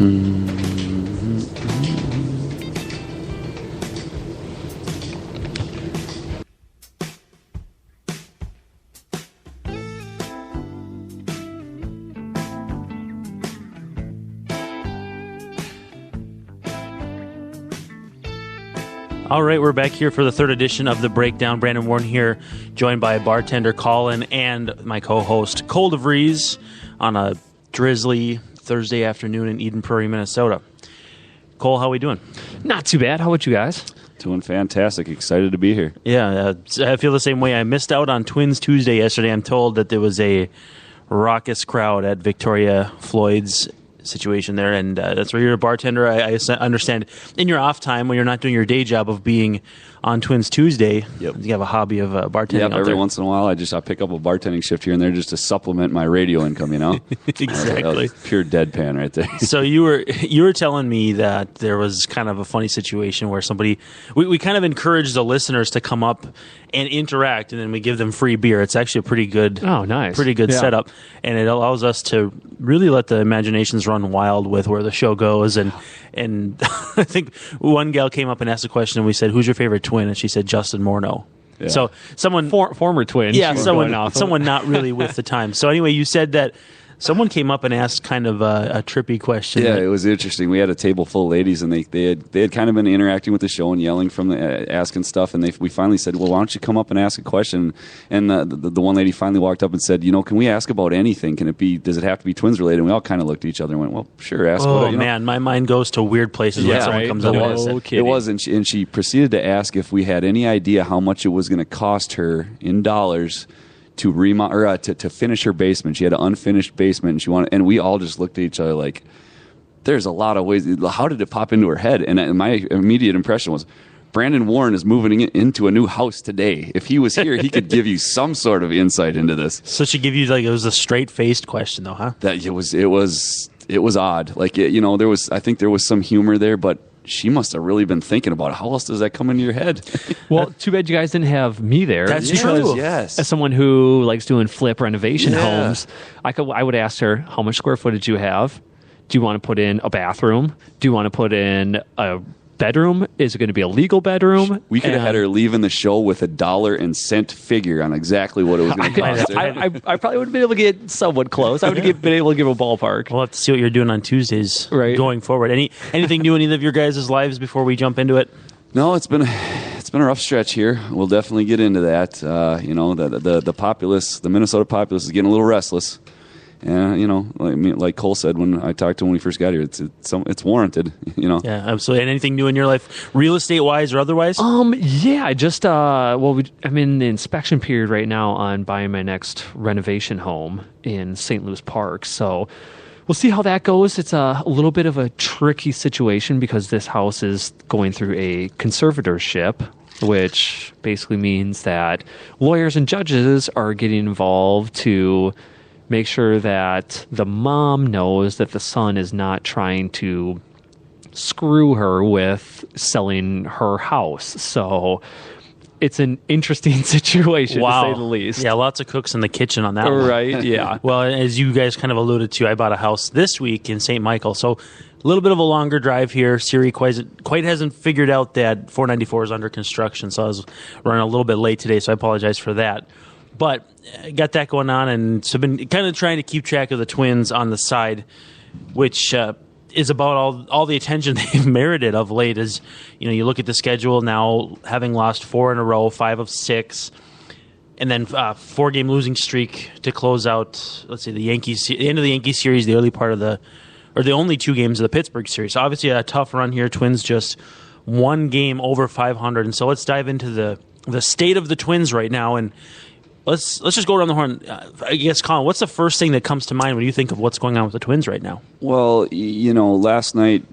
All right, we're back here for the third edition of the Breakdown. Brandon Warne here, joined by bartender Colin and my co-host Cole Devries on a drizzly Thursday afternoon in Eden Prairie, Minnesota. Cole, how are we doing? Not too bad. How about you guys? Doing fantastic. Excited to be here. Yeah, I feel the same way. I missed out on Twins Tuesday yesterday. I'm told that there was a raucous crowd at Victoria Floyd's situation there, and that's where you're a bartender. I understand in your off time when you're not doing your day job of being on Twins Tuesday, you have a hobby of bartending. Yep, every once in a while I pick up a bartending shift here and there just to supplement my radio income, Exactly. That was pure deadpan right there. So you were telling me that there was kind of a funny situation where somebody we kind of encourage the listeners to come up and interact, and then we give them free beer. It's actually a pretty good setup, and it allows us to really let the imaginations run wild with where the show goes. And I think one gal came up and asked a question, and we said, "Who's your favorite twin?" And she said, "Justin Morneau." Yeah. So someone former twin, someone not really with the time. So anyway, you said that someone came up and asked kind of a trippy question. Yeah, it was interesting. We had a table full of ladies, and they had kind of been interacting with the show and yelling from asking stuff. And we finally said, "Well, why don't you come up and ask a question?" And the one lady finally walked up and said, "Can we ask about anything? Does it have to be Twins related?" And we all kind of looked at each other and went, "Well, sure, ask." Oh man, my mind goes to weird places when someone comes up with it. It was, and she proceeded to ask if we had any idea how much it was going to cost her in dollars to to finish her basement. She had an unfinished basement, and we all just looked at each other like, "There's a lot of ways." How did it pop into her head? And my immediate impression was, Brandon Warne is moving into a new house today. If he was here, he could give you some sort of insight into this. So she gave you it was a straight faced question, though, huh? That it was odd. I think there was some humor there, but she must have really been thinking about it. How else does that come into your head? Well, too bad you guys didn't have me there. That's true. Yes. As someone who likes doing flip renovation homes, I would ask her, how much square footage do you have? Do you want to put in a bathroom? Do you want to put in a bedroom? Is it going to be a legal bedroom? We could have had her leaving the show with $1 figure on exactly what it was going to cost her. I probably would have been able to get somewhat close. I would have been able to give a ballpark. We'll have to see what you're doing on Tuesdays going forward. Anything new in either of your guys' lives before we jump into it? No, it's been a rough stretch here. We'll definitely get into that. The populace, the Minnesota populace, is getting a little restless. And like Cole said when I talked to him when we first got here, it's warranted. Yeah, absolutely. And anything new in your life, real estate wise or otherwise? Yeah, I just I'm in the inspection period right now on buying my next renovation home in St. Louis Park. So we'll see how that goes. It's a little bit of a tricky situation because this house is going through a conservatorship, which basically means that lawyers and judges are getting involved to make sure that the mom knows that the son is not trying to screw her with selling her house. So it's an interesting situation, to say the least. Yeah, lots of cooks in the kitchen on that one. Right, yeah. Well, as you guys kind of alluded to, I bought a house this week in St. Michael, so a little bit of a longer drive here. Siri quite hasn't figured out that 494 is under construction, so I was running a little bit late today, so I apologize for that. But I got that going on, and so I've been kind of trying to keep track of the Twins on the side, which is about all the attention they've merited of late. As you look at the schedule now, having lost 4 in a row, 5 of 6, and then 4-game losing streak to close out. Let's see, the end of the Yankees series, the early part of the only 2 games of the Pittsburgh series. So obviously a tough run here. Twins just 1 game over 500, and so let's dive into the state of the Twins right now and. Let's just go around the horn. I guess, Colin, what's the first thing that comes to mind when you think of what's going on with the Twins right now? Well, last night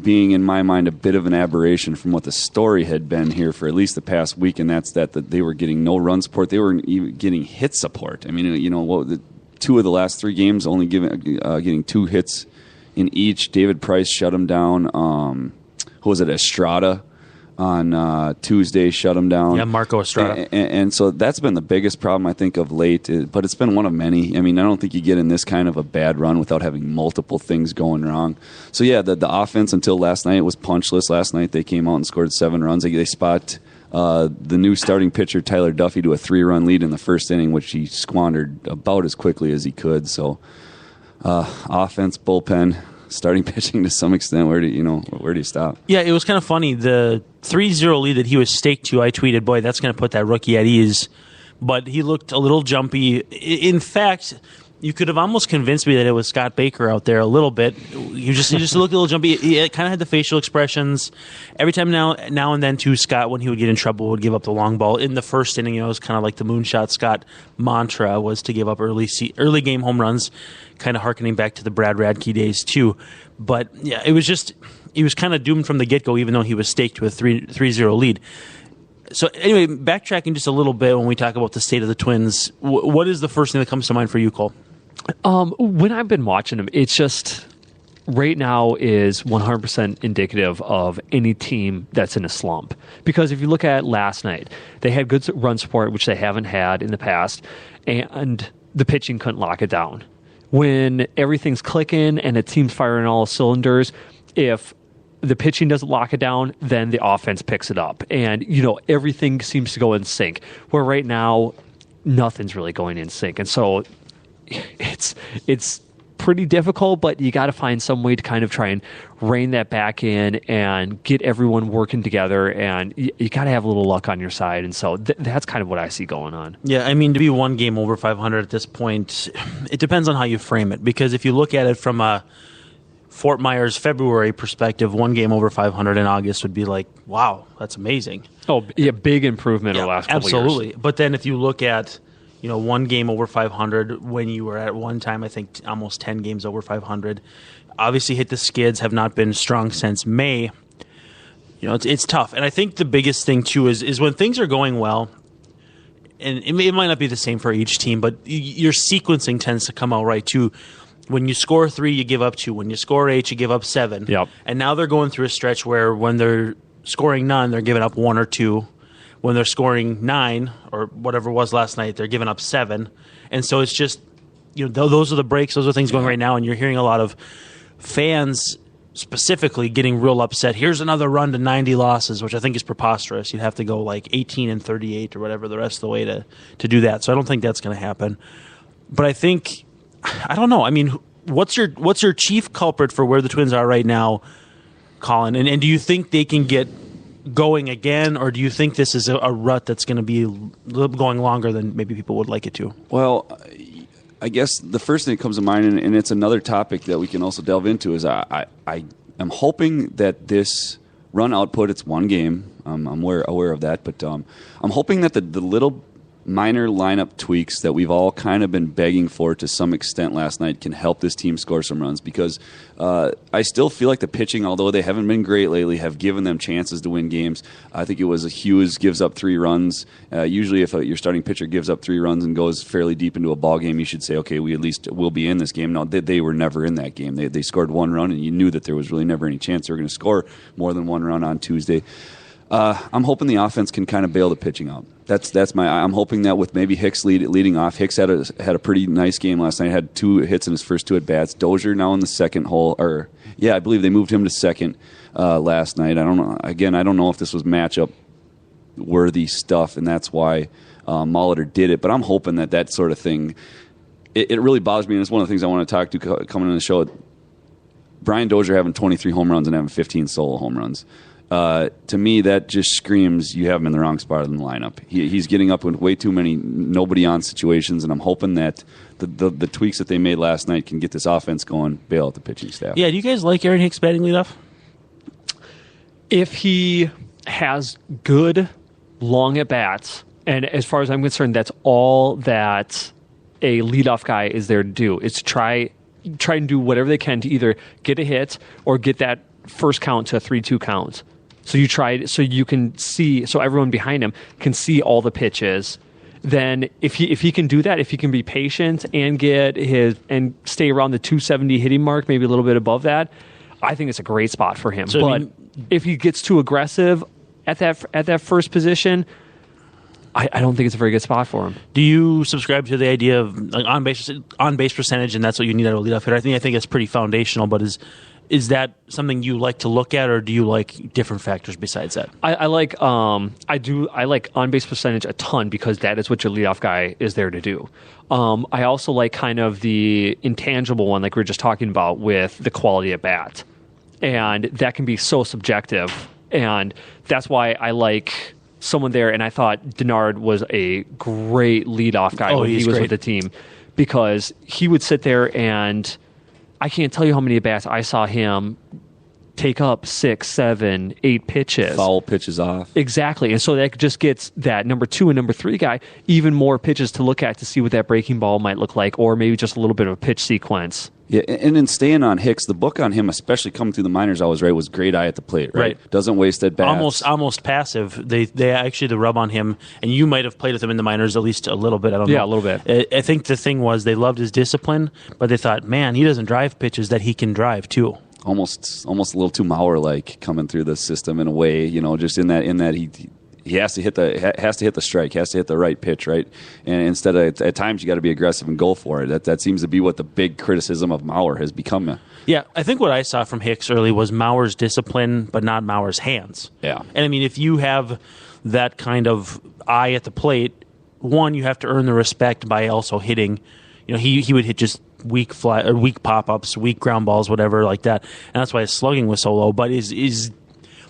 being, in my mind, a bit of an aberration from what the story had been here for at least the past week, and that's that they were getting no run support. They were even getting hit support. I mean, 2 of the last 3 games only getting 2 hits in each. David Price shut them down. Who was it? Estrada on Tuesday, shut him down. Yeah, Marco Estrada. And so that's been the biggest problem, I think, of late. But it's been one of many. I mean, I don't think you get in this kind of a bad run without having multiple things going wrong. So, yeah, the offense until last night was punchless. Last night they came out and scored 7 runs. They spot the new starting pitcher, Tyler Duffy, to a 3-run lead in the first inning, which he squandered about as quickly as he could. So, offense, bullpen, starting pitching to some extent. Where do you stop? Yeah, it was kind of funny. The 3-0 lead that he was staked to, I tweeted, boy, that's going to put that rookie at ease. But he looked a little jumpy. In fact, you could have almost convinced me that it was Scott Baker out there a little bit. He just looked a little jumpy. He kind of had the facial expressions. Every time now and then, too, Scott, when he would get in trouble, would give up the long ball. In the first inning, it was kind of like the moonshot Scott mantra was to give up early game home runs, kind of hearkening back to the Brad Radke days, too. But, yeah, he was kind of doomed from the get-go, even though he was staked to a 3-0 lead. So anyway, backtracking just a little bit when we talk about the state of the Twins, what is the first thing that comes to mind for you, Cole? When I've been watching them, it's just right now is 100% indicative of any team that's in a slump. Because if you look at last night, they had good run support, which they haven't had in the past, and the pitching couldn't lock it down. When everything's clicking and a team's firing all cylinders, if the pitching doesn't lock it down, then the offense picks it up. And, everything seems to go in sync. Where right now, nothing's really going in sync. And so it's pretty difficult, but you got to find some way to kind of try and rein that back in and get everyone working together. And you got to have a little luck on your side. And so that's kind of what I see going on. Yeah, I mean, to be one game over 500 at this point, it depends on how you frame it. Because if you look at it from a Fort Myers February perspective, one game over 500 in August would be like, wow, that's amazing. Oh, yeah, big improvement in the last couple absolutely. years. But then if you look at, one game over 500 when you were at one time, I think almost 10 games over 500, obviously hit the skids, have not been strong since May. It's tough. And I think the biggest thing too is when things are going well, and it might not be the same for each team, but your sequencing tends to come out right too. When you score 3, you give up 2. When you score 8, you give up 7. Yep. And now they're going through a stretch where when they're scoring none, they're giving up 1 or 2. When they're scoring 9 or whatever it was last night, they're giving up 7. And so it's just, those are the breaks. Those are things going right now. And you're hearing a lot of fans specifically getting real upset. Here's another run to 90 losses, which I think is preposterous. You'd have to go like 18-38 or whatever the rest of the way to do that. So I don't think that's going to happen. But I don't know. I mean, what's your chief culprit for where the Twins are right now, Colin? And do you think they can get going again, or do you think this is a rut that's going to be going longer than maybe people would like it to? Well, I guess the first thing that comes to mind, and it's another topic that we can also delve into, is I am hoping that this run output, it's one game, I'm aware of that, but I'm hoping that the little minor lineup tweaks that we've all kind of been begging for to some extent last night can help this team score some runs, because I still feel like the pitching, although they haven't been great lately, have given them chances to win games. I think it was Hughes gives up 3 runs. Usually if your starting pitcher gives up 3 runs and goes fairly deep into a ball game, you should say, okay, we at least will be in this game. No, they were never in that game. They scored 1 run, and you knew that there was really never any chance they were going to score more than 1 run on Tuesday. I'm hoping the offense can kind of bail the pitching out. I'm hoping that with maybe Hicks leading off. Hicks had a pretty nice game last night. Had 2 hits in his first 2 at bats. Dozier now in the second hole, I believe they moved him to second last night. I don't know. Again, I don't know if this was matchup worthy stuff, and that's why Molitor did it. But I'm hoping that sort of thing. It really bothers me, and it's one of the things I want to talk to coming in the show. Brian Dozier having 23 home runs and having 15 solo home runs. To me, that just screams you have him in the wrong spot in the lineup. He's getting up with way too many nobody-on situations, and I'm hoping that the tweaks that they made last night can get this offense going, bail out the pitching staff. Yeah, do you guys like Aaron Hicks batting leadoff? If he has good long at-bats, and as far as I'm concerned, that's all that a leadoff guy is there to do, is to try and do whatever they can to either get a hit or get that first count to a 3-2 count. So you try, so you can see, so everyone behind him can see all the pitches. Then if he can do that, if he can be patient and and stay around the 270 hitting mark, maybe a little bit above that, I think it's a great spot for him. So, but if he gets too aggressive at that first position, I don't think it's a very good spot for him. Do you subscribe to the idea of like on base percentage, and that's what you need out of a leadoff hitter? I think it's pretty foundational, but is that something you like to look at, or do you like different factors besides that? I like on base percentage a ton because that is what your leadoff guy is there to do. I also like kind of the intangible one, like we were just talking about with the quality at bat, and that can be so subjective, and that's why I like someone there. And I thought Denard was a great leadoff guy when he was with the team, because he would sit there and I can't tell you how many at-bats I saw him take up 6, 7, 8 pitches. Foul pitches off. Exactly. And so that just gets that number 2 and number 3 guy even more pitches to look at to see what that breaking ball might look like, or maybe just a little bit of a pitch sequence. Yeah, and in staying on Hicks, the book on him, especially coming through the minors, I was right, was great eye at the plate, right? Doesn't waste at bats. Almost passive. They actually, the rub on him, and you might have played with him in the minors at least a little bit. I don't know. Yeah, a little bit. I think the thing was they loved his discipline, but they thought, man, he doesn't drive pitches that he can drive too. Almost a little too Mauer-like coming through the system in a way, just in that he has to hit the strike, has to hit the right pitch, right? And instead of at times you got to be aggressive and go for it. That seems to be what the big criticism of Mauer has become. Yeah, I think what I saw from Hicks early was Mauer's discipline, but not Mauer's hands. Yeah, and I mean, if you have that kind of eye at the plate, one, you have to earn the respect by also hitting. He would hit just weak fly or weak pop-ups, weak ground balls, whatever like that, and that's why his slugging was so low. But is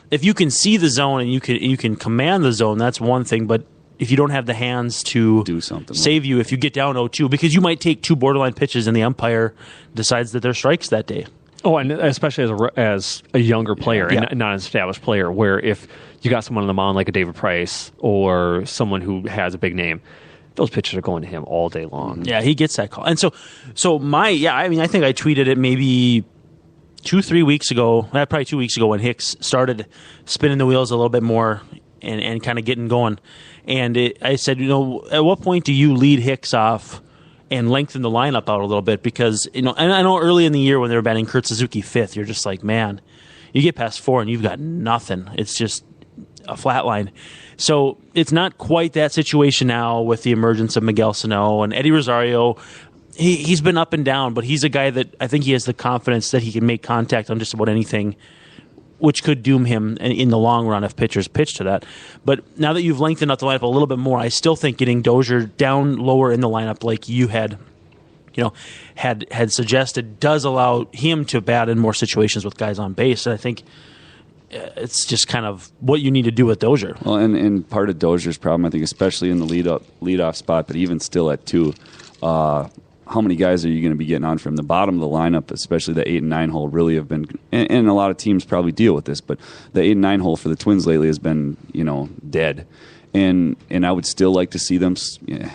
if you can see the zone and you can command the zone, that's one thing. But if you don't have the hands to do something, save you if you get down 0-2, because you might take 2 borderline pitches and the umpire decides that they're strikes that day. Oh, and especially as a younger player and not an established player, where if you got someone on the mound like a David Price or someone who has a big name, those pitches are going to him all day long. Yeah, he gets that call. And so I think I tweeted it maybe 2-3 weeks ago, probably 2 weeks ago, when Hicks started spinning the wheels a little bit more and kind of getting going. And I said, at what point do you lead Hicks off and lengthen the lineup out a little bit? Because, and I know early in the year when they were batting Kurt Suzuki 5th, you're just like, man, you get past 4 and you've got nothing. It's just a flat line. So it's not quite that situation now with the emergence of Miguel Sano and Eddie Rosario. He's been up and down, but he's a guy that I think he has the confidence that he can make contact on just about anything, which could doom him in the long run if pitchers pitch to that. But now that you've lengthened out the lineup a little bit more, I still think getting Dozier down lower in the lineup like you had suggested does allow him to bat in more situations with guys on base. And I think it's just kind of what you need to do with Dozier. Well, and part of Dozier's problem, I think, especially in the leadoff spot, but even still at 2, how many guys are you going to be getting on from the bottom of the lineup, especially the 8 and 9 hole really have been, and a lot of teams probably deal with this, but the 8 and 9 hole for the Twins lately has been, dead. And I would still like to see them.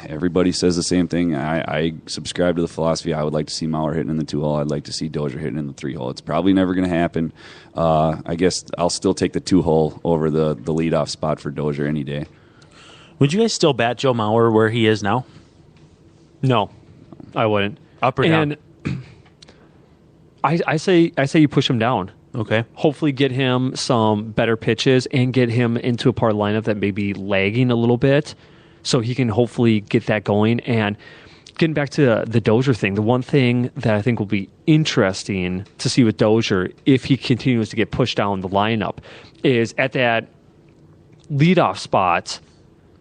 Everybody says the same thing. I subscribe to the philosophy. I would like to see Mauer hitting in the 2 hole. I'd like to see Dozier hitting in the 3 hole. It's probably never going to happen. I guess I'll still take the 2 hole over the leadoff spot for Dozier any day. Would you guys still bat Joe Mauer where he is now? No, I wouldn't. Up or down? I say you push him down. Okay. Hopefully get him some better pitches and get him into a part of the lineup that may be lagging a little bit so he can hopefully get that going. And getting back to the Dozier thing, the one thing that I think will be interesting to see with Dozier if he continues to get pushed down the lineup is at that leadoff spot,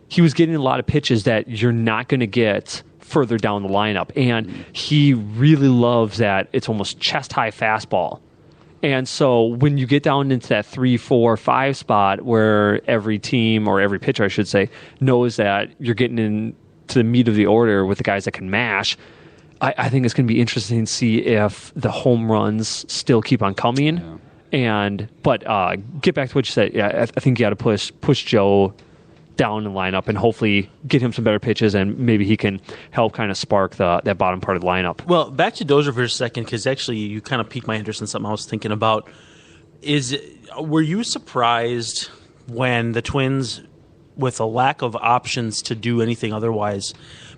he was getting a lot of pitches that you're not going to get further down the lineup. And he really loves that it's almost chest-high fastball. And so when you get down into that 3, 4, 5 spot where every team, or every pitcher, I should say, knows that you're getting into the meat of the order with the guys that can mash, I think it's going to be interesting to see if the home runs still keep on coming. Yeah. But get back to what you said. Yeah, I think you got to push Joe down in the lineup and hopefully get him some better pitches, and maybe he can help kind of spark that bottom part of the lineup. Well, back to Dozier for a second, because actually you kind of piqued my interest in something I was thinking about. Were you surprised when the Twins, with a lack of options to do anything otherwise,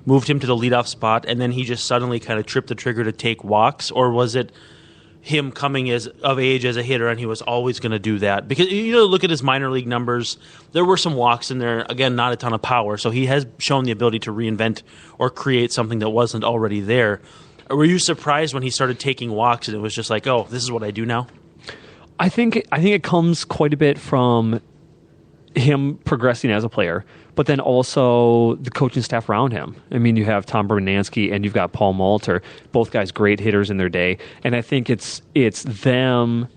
moved him to the leadoff spot and then he just suddenly kind of tripped the trigger to take walks? Or was it him coming of age as a hitter, and he was always going to do that. Because, look at his minor league numbers. There were some walks in there. Again, not a ton of power. So he has shown the ability to reinvent or create something that wasn't already there. Were you surprised when he started taking walks and it was just like, oh, this is what I do now? I think it comes quite a bit from him progressing as a player, but then also the coaching staff around him. I mean, you have Tom Bernansky and you've got Paul Malter, both guys great hitters in their day, and I think it's them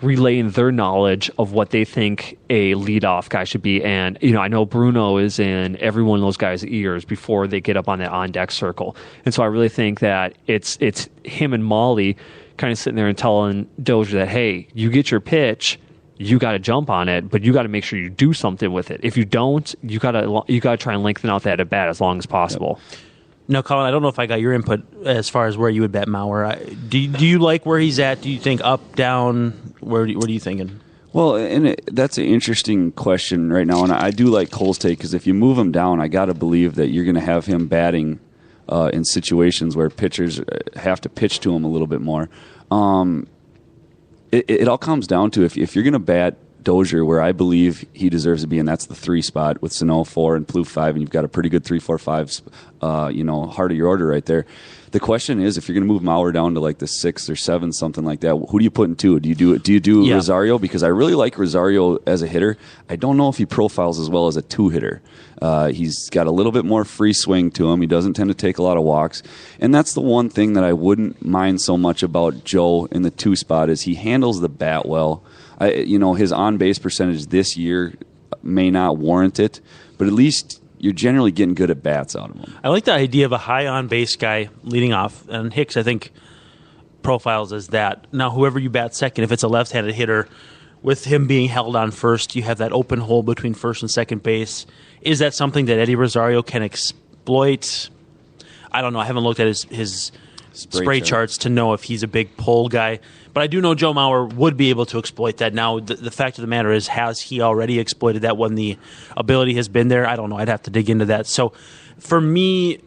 relaying their knowledge of what they think a leadoff guy should be. And I know Bruno is in every one of those guys' ears before they get up on that on-deck circle, and so I really think that it's him and Molly kind of sitting there and telling Dozier that, hey, you get your pitch, you got to jump on it, but you got to make sure you do something with it. If you don't, you got to try and lengthen out that at bat as long as possible. Yep. Now, Colin, I don't know if I got your input as far as where you would bet Mauer. Do you like where he's at? Do you think up, down? What are you thinking? Well, and that's an interesting question right now, and I do like Cole's take, because if you move him down, I got to believe that you're going to have him batting in situations where pitchers have to pitch to him a little bit more. It all comes down to if you're going to bat Dozier where I believe he deserves to be, and that's the 3 spot with Sano 4 and Plouffe 5, and you've got a pretty good 3, 4, 5, heart of your order right there. The question is, if you're going to move Mauer down to like the 6th or 7th, something like that, who do you put in 2? Do you do Rosario? Because I really like Rosario as a hitter. I don't know if he profiles as well as a 2 hitter. He's got a little bit more free swing to him. He doesn't tend to take a lot of walks. And that's the one thing that I wouldn't mind so much about Joe in the 2 spot is he handles the bat well. His on-base percentage this year may not warrant it, but at least you're generally getting good at bats out of him. I like the idea of a high on-base guy leading off, and Hicks, I think, profiles as that. Now, whoever you bat second, if it's a left-handed hitter, with him being held on first, you have that open hole between first and second base. Is that something that Eddie Rosario can exploit? I don't know. I haven't looked at his spray charts to know if he's a big pull guy. But I do know Joe Mauer would be able to exploit that. Now, the fact of the matter is, has he already exploited that when the ability has been there? I don't know. I'd have to dig into that. So, for me,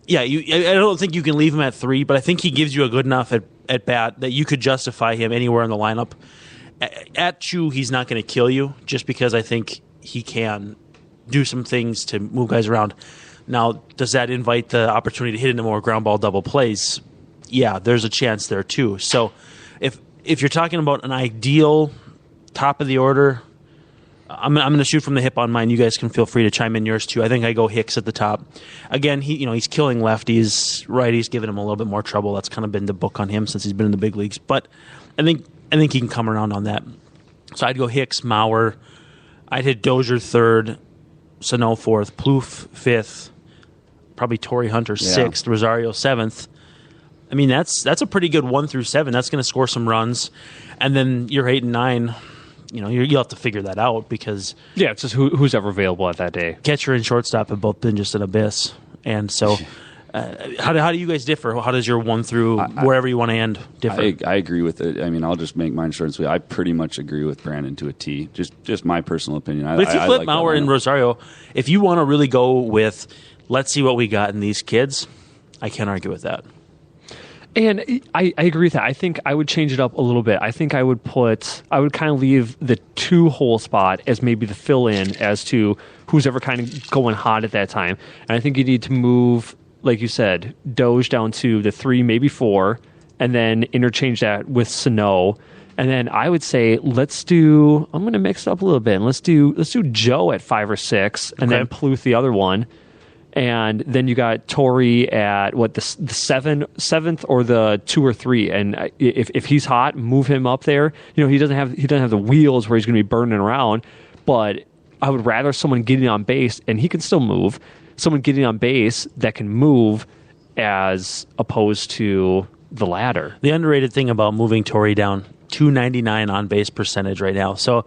I don't think you can leave him at 3, but I think he gives you a good enough at bat that you could justify him anywhere in the lineup. At 2, he's not going to kill you, just because I think he can do some things to move guys around. Now, does that invite the opportunity to hit into more ground ball double plays? Yeah, there's a chance there too. So, if you're talking about an ideal top of the order, I'm going to shoot from the hip on mine. You guys can feel free to chime in yours too. I think I go Hicks at the top. Again, he's killing lefties, righties, giving him a little bit more trouble. That's kind of been the book on him since he's been in the big leagues. But I think he can come around on that. So I'd go Hicks, Mauer. I'd hit Dozier 3rd, Sano 4th, Plouffe 5th, probably Torrey Hunter 6th, Rosario 7th. I mean, that's a pretty good 1 through 7. That's going to score some runs. And then your 8 and 9, you'll have to figure that out because... Yeah, it's just who's ever available at that day. Catcher and shortstop have both been just an abyss. And so how do you guys differ? How does your 1 through wherever you want to end differ? I agree with it. I mean, I'll just make mine short and sweet. I pretty much agree with Brandon to a T. Just my personal opinion. But if you flip Mauer and Rosario, if you want to really go with, let's see what we got in these kids, I can't argue with that. And I agree with that. I think I would change it up a little bit. I think I would kind of leave the 2-hole spot as maybe the fill-in as to who's ever kind of going hot at that time. And I think you need to move, like you said, Doge down to the 3, maybe 4, and then interchange that with Sano. And then I would say I'm going to mix it up a little bit. And let's do Joe at 5 or 6, and then Plouffe the other one. And then you got Torrey at the 7th or the 2 or 3. And if he's hot, move him up there. He doesn't have the wheels where he's going to be burning around. But I would rather someone getting on base, and he can still move. Someone getting on base that can move, as opposed to the latter. The underrated thing about moving Torrey down, 299 on base percentage right now. So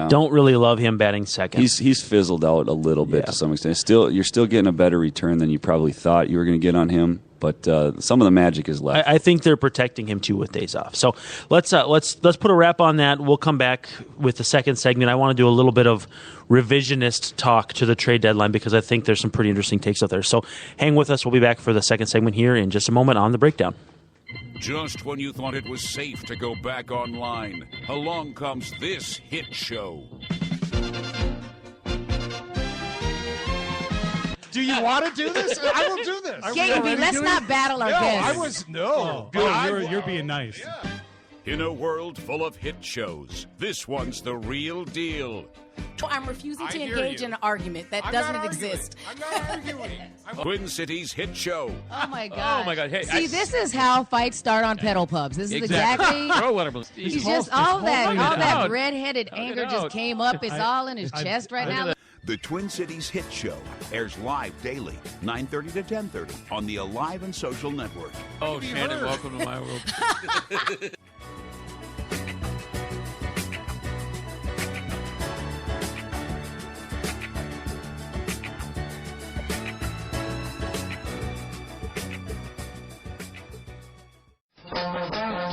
don't really love him batting second. He's fizzled out a little bit to some extent. You're still getting a better return than you probably thought you were going to get on him, but some of the magic is left. I think they're protecting him too with days off. So let's put a wrap on that. We'll come back with the second segment. I want to do a little bit of revisionist talk to the trade deadline because I think there's some pretty interesting takes out there. So hang with us. We'll be back for the second segment here in just a moment on The Breakdown. Just when you thought it was safe to go back online, along comes this hit show. Do you want to do this? I will do this. Jamie, let's not battle our guests. You're being nice. Yeah. In a world full of hit shows, this one's the real deal. I'm refusing to engage in an argument that doesn't exist. I'm not arguing. Twin Cities hit show. Oh my god! Oh my god! Hey, see, this is how fights start on pedal pubs. This is exactly. He's just all that redheaded anger just came up. It's all in his chest right now. The Twin Cities Hit Show airs live daily, 9:30 to 10:30 on the Alive and Social Network. Oh, Shannon, welcome to my world.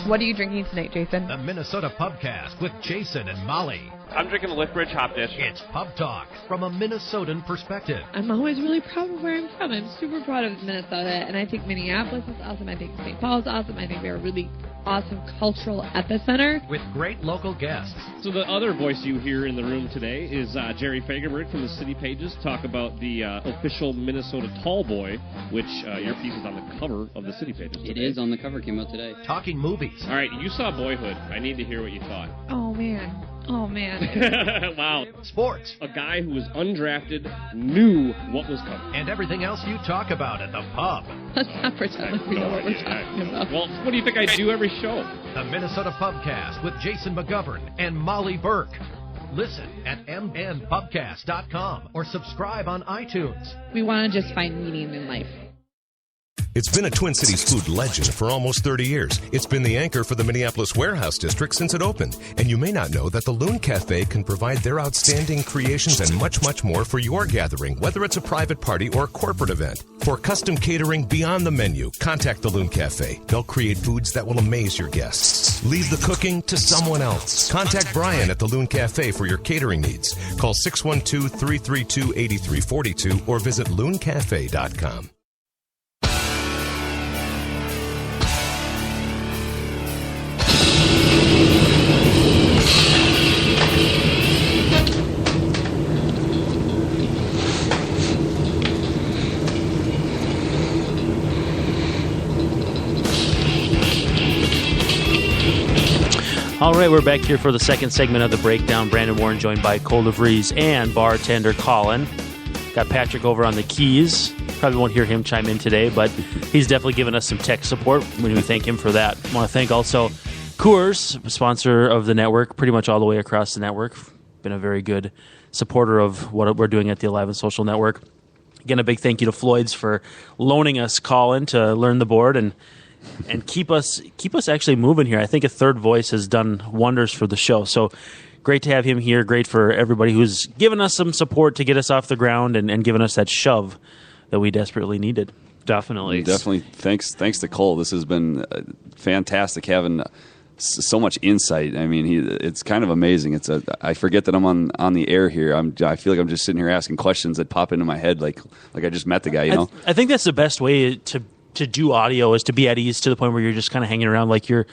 What are you drinking tonight, Jason? The Minnesota Pubcast with Jason and Molly. I'm drinking the Lickbridge Hop Dish. It's Pub Talk from a Minnesotan perspective. I'm always really proud of where I'm from. I'm super proud of Minnesota, and I think Minneapolis is awesome. I think St. Paul is awesome. I think they're a really awesome cultural epicenter. With great local guests. So the other voice you hear in the room today is Jerry Fagerberg from the City Pages. Talk about the official Minnesota Tall Boy, which your piece is on the cover of the City Pages today. It is on the cover, came out today. Talking movies. All right, you saw Boyhood. I need to hear what you thought. Oh, man. Wow. Sports. A guy who was undrafted knew what was coming. And everything else you talk about at the pub. Let's not pretend like we know what we're talking about. Well, what do you think I do every show? The Minnesota Pubcast with Jason McGovern and Molly Burke. Listen at mnpubcast.com or subscribe on iTunes. We want to just find meaning in life. It's been a Twin Cities food legend for almost 30 years. It's been the anchor for the Minneapolis Warehouse District since it opened. And you may not know that the Loon Cafe can provide their outstanding creations and much, much more for your gathering, whether it's a private party or corporate event. For custom catering beyond the menu, contact the Loon Cafe. They'll create foods that will amaze your guests. Leave the cooking to someone else. Contact Brian at the Loon Cafe for your catering needs. Call 612-332-8342 or visit looncafe.com. All right, we're back here for the second segment of the Breakdown. Brandon Warne joined by Cole Devries and bartender Colin. Got Patrick over on the keys. Probably won't hear him chime in today, but he's definitely given us some tech support. We thank him for that. I want to thank also Coors, sponsor of the network, pretty much all the way across the network. Been a very good supporter of what we're doing at the Alive and Social Network. Again, a big thank you to Floyd's for loaning us Colin to learn the board and keep us actually moving here. I think a third voice has done wonders for the show. So great to have him here. Great for everybody who's given us some support to get us off the ground and given us that shove that we desperately needed. Definitely. Thanks to Cole. This has been fantastic having so much insight. I mean, it's kind of amazing. I forget that I'm on the air here. I feel like I'm just sitting here asking questions that pop into my head like I just met the guy, you know? I think that's the best way to do audio is to be at ease to the point where you're just kind of hanging around like you're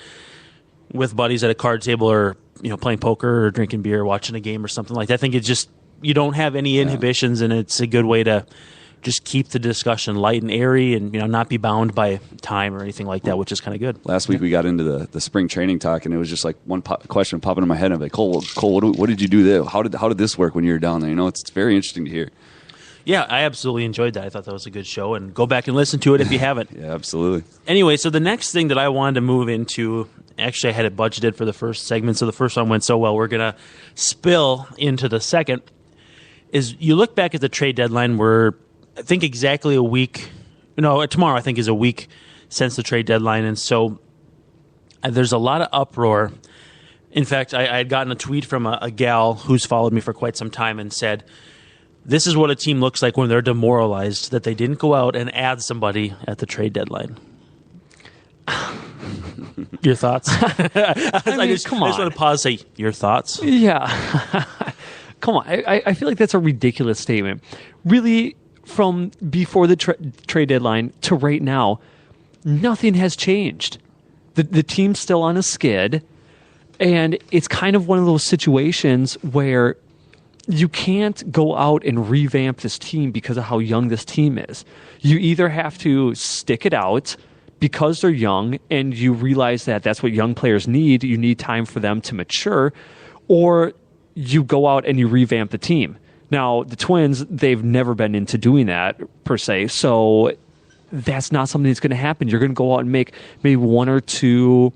with buddies at a card table or playing poker or drinking beer or watching a game or something like that. I think it's just you don't have any inhibitions and it's a good way to just keep the discussion light and airy and not be bound by time or anything like that, which is kind of good. Last week we got into the spring training talk and it was just like one question popping in my head. I'm like, Cole, what did you do there? How did this work when you were down there? It's very interesting to hear. Yeah, I absolutely enjoyed that. I thought that was a good show, and go back and listen to it if you haven't. Yeah, absolutely. Anyway, so the next thing that I wanted to move into, actually I had it budgeted for the first segment, so the first one went so well, we're going to spill into the second, is you look back at the trade deadline, we're, I think, exactly a week, tomorrow I think is a week since the trade deadline, and so there's a lot of uproar. In fact, I had gotten a tweet from a gal who's followed me for quite some time and said, this is what a team looks like when they're demoralized, that they didn't go out and add somebody at the trade deadline. Your thoughts? I just want to pause and say, your thoughts? Yeah. Come on. I feel like that's a ridiculous statement. Really, from before the trade deadline to right now, nothing has changed. the team's still on a skid, and it's kind of one of those situations where you can't go out and revamp this team because of how young this team is. You either have to stick it out because they're young and you realize that that's what young players need. You need time for them to mature, or you go out and you revamp the team. Now, the Twins, they've never been into doing that per se, so that's not something that's going to happen. You're going to go out and make maybe one or two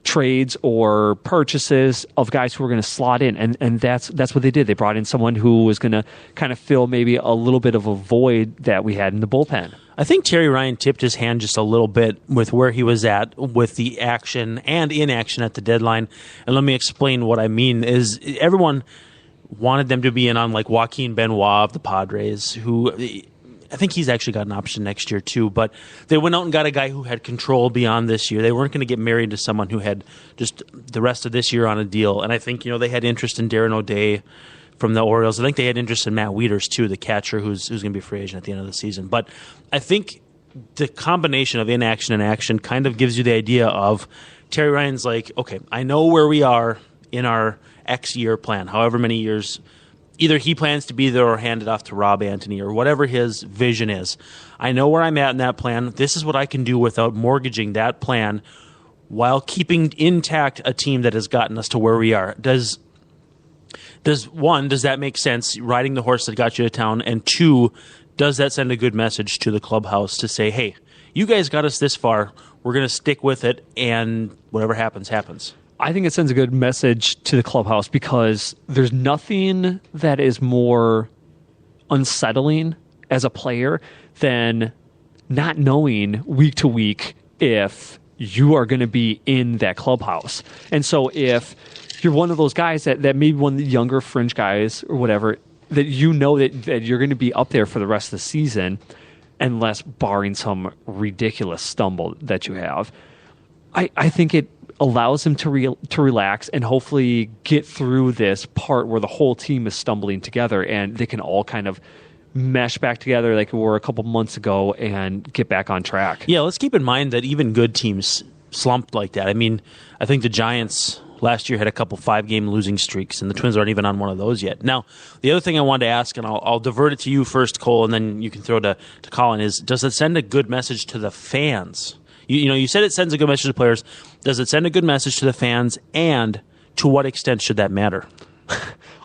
trades or purchases of guys who are going to slot in, and that's what they did. They brought in someone who was going to kind of fill maybe a little bit of a void that we had in the bullpen. I think Terry Ryan tipped his hand just a little bit with where he was at with the action and inaction at the deadline. And let me explain what I mean is everyone wanted them to be in on like Joaquin Benoit of the Padres, who I think he's actually got an option next year too, but they went out and got a guy who had control beyond this year. They weren't going to get married to someone who had just the rest of this year on a deal. And I think, they had interest in Darren O'Day from the Orioles. I think they had interest in Matt Wieters too, the catcher who's going to be a free agent at the end of the season. But I think the combination of inaction and action kind of gives you the idea of Terry Ryan's like, okay, I know where we are in our X year plan, however many years either he plans to be there or hand it off to Rob Antony or whatever his vision is. I know where I'm at in that plan. This is what I can do without mortgaging that plan while keeping intact a team that has gotten us to where we are. Does that make sense, riding the horse that got you to town? And two, does that send a good message to the clubhouse to say, hey, you guys got us this far. We're going to stick with it, and whatever happens, happens. I think it sends a good message to the clubhouse because there's nothing that is more unsettling as a player than not knowing week to week if you are going to be in that clubhouse. And so if you're one of those guys that maybe one of the younger fringe guys or whatever, that that you're going to be up there for the rest of the season, unless barring some ridiculous stumble that you have, I think it allows him to relax and hopefully get through this part where the whole team is stumbling together and they can all kind of mesh back together like we were a couple months ago and get back on track. Yeah, let's keep in mind that even good teams slumped like that. I mean, I think the Giants last year had a couple 5-game losing streaks, and the Twins aren't even on one of those yet. Now, the other thing I wanted to ask, and I'll divert it to you first, Cole, and then you can throw to Colin, is does it send a good message to the fans? You said it sends a good message to players. Does it send a good message to the fans, and to what extent should that matter?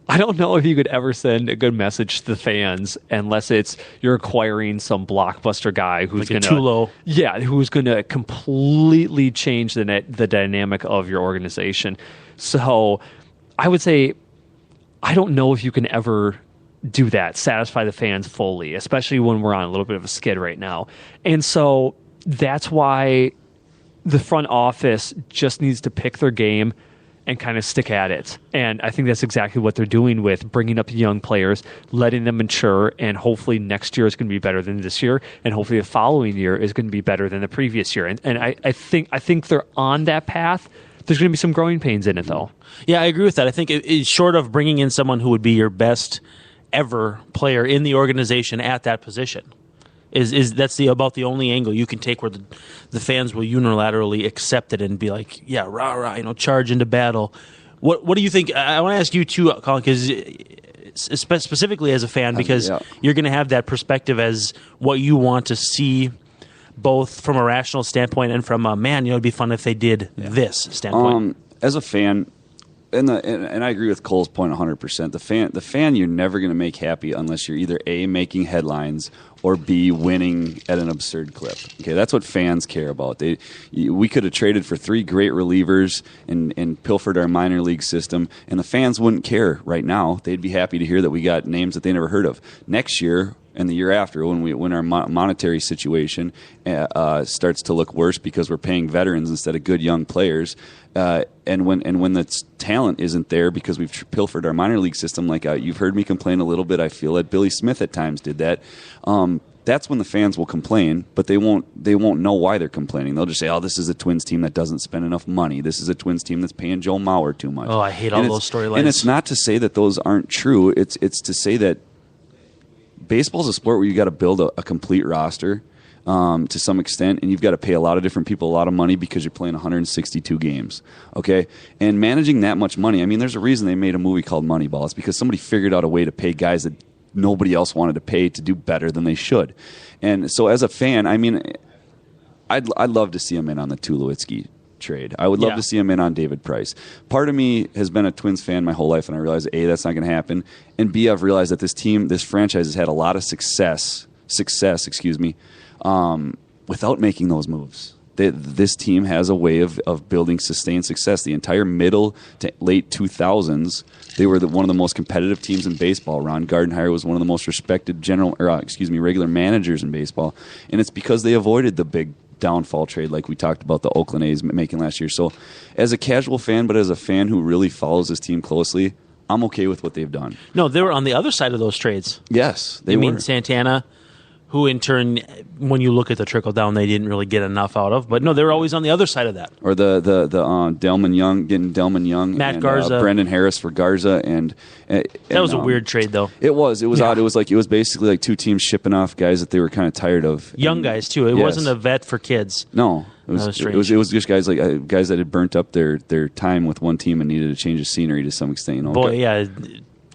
I don't know if you could ever send a good message to the fans unless you're acquiring some blockbuster guy who's like Tulo. Yeah, who's going to completely change the dynamic of your organization. So I would say I don't know if you can ever do that, satisfy the fans fully, especially when we're on a little bit of a skid right now. And so that's why the front office just needs to pick their game and kind of stick at it. And I think that's exactly what they're doing with bringing up young players, letting them mature, and hopefully next year is going to be better than this year, and hopefully the following year is going to be better than the previous year. And I think they're on that path. There's going to be some growing pains in it, though. Yeah, I agree with that. I think it's short of bringing in someone who would be your best ever player in the organization at that position. That's about the only angle you can take where the fans will unilaterally accept it and be like, yeah, rah rah, charge into battle. What do you think? I want to ask you too, Colin, because specifically as a fan, because you're going to have that perspective as what you want to see, both from a rational standpoint and from a it'd be fun if they did this standpoint. As a fan. And I agree with Cole's point 100%. The fan you're never going to make happy unless you're either A, making headlines, or B, winning at an absurd clip. Okay, that's what fans care about. We could have traded for 3 great relievers and pilfered our minor league system, and the fans wouldn't care right now. They'd be happy to hear that we got names that they never heard of. Next year and the year after, when our monetary situation starts to look worse because we're paying veterans instead of good young players, and when the talent isn't there because we've pilfered our minor league system, like you've heard me complain a little bit. I feel that Billy Smith at times did that. That's when the fans will complain, but they won't know why they're complaining. They'll just say, "Oh, this is a Twins team that doesn't spend enough money. This is a Twins team that's paying Joe Mauer too much." Oh, I hate all those storylines. And it's not to say that those aren't true. It's to say that baseball's a sport where you got to build a complete roster. to some extent, and you've got to pay a lot of different people a lot of money because you're playing 162 games, okay? And managing that much money, I mean, there's a reason they made a movie called Moneyball. It's because somebody figured out a way to pay guys that nobody else wanted to pay to do better than they should. And so as a fan, I mean, I'd love to see him in on the Tulowitzki trade. I would love to see him in on David Price. Part of me has been a Twins fan my whole life, and I realized, A, that's not going to happen, and B, I've realized that this franchise has had a lot of success, without making those moves. This team has a way of building sustained success. The entire middle to late 2000s, they were one of the most competitive teams in baseball. Ron Gardenhire was one of the most respected regular managers in baseball, and it's because they avoided the big downfall trade like we talked about the Oakland A's making last year. So as a casual fan, but as a fan who really follows this team closely, I'm okay with what they've done. No, they were on the other side of those trades. Yes, they were. mean Santana, who in turn, when you look at the trickle down, they didn't really get enough out of. But no, they were always on the other side of that. Or the Delman Young, getting Delman Young, Matt and, Garza, Brendan Harris for Garza, and that was a weird trade though. It was odd. It was basically like two teams shipping off guys that they were kind of tired of. Young guys too. It wasn't a vet for kids. No, it was just guys guys that had burnt up their time with one team and needed a change of scenery to some extent. You know, boy, yeah,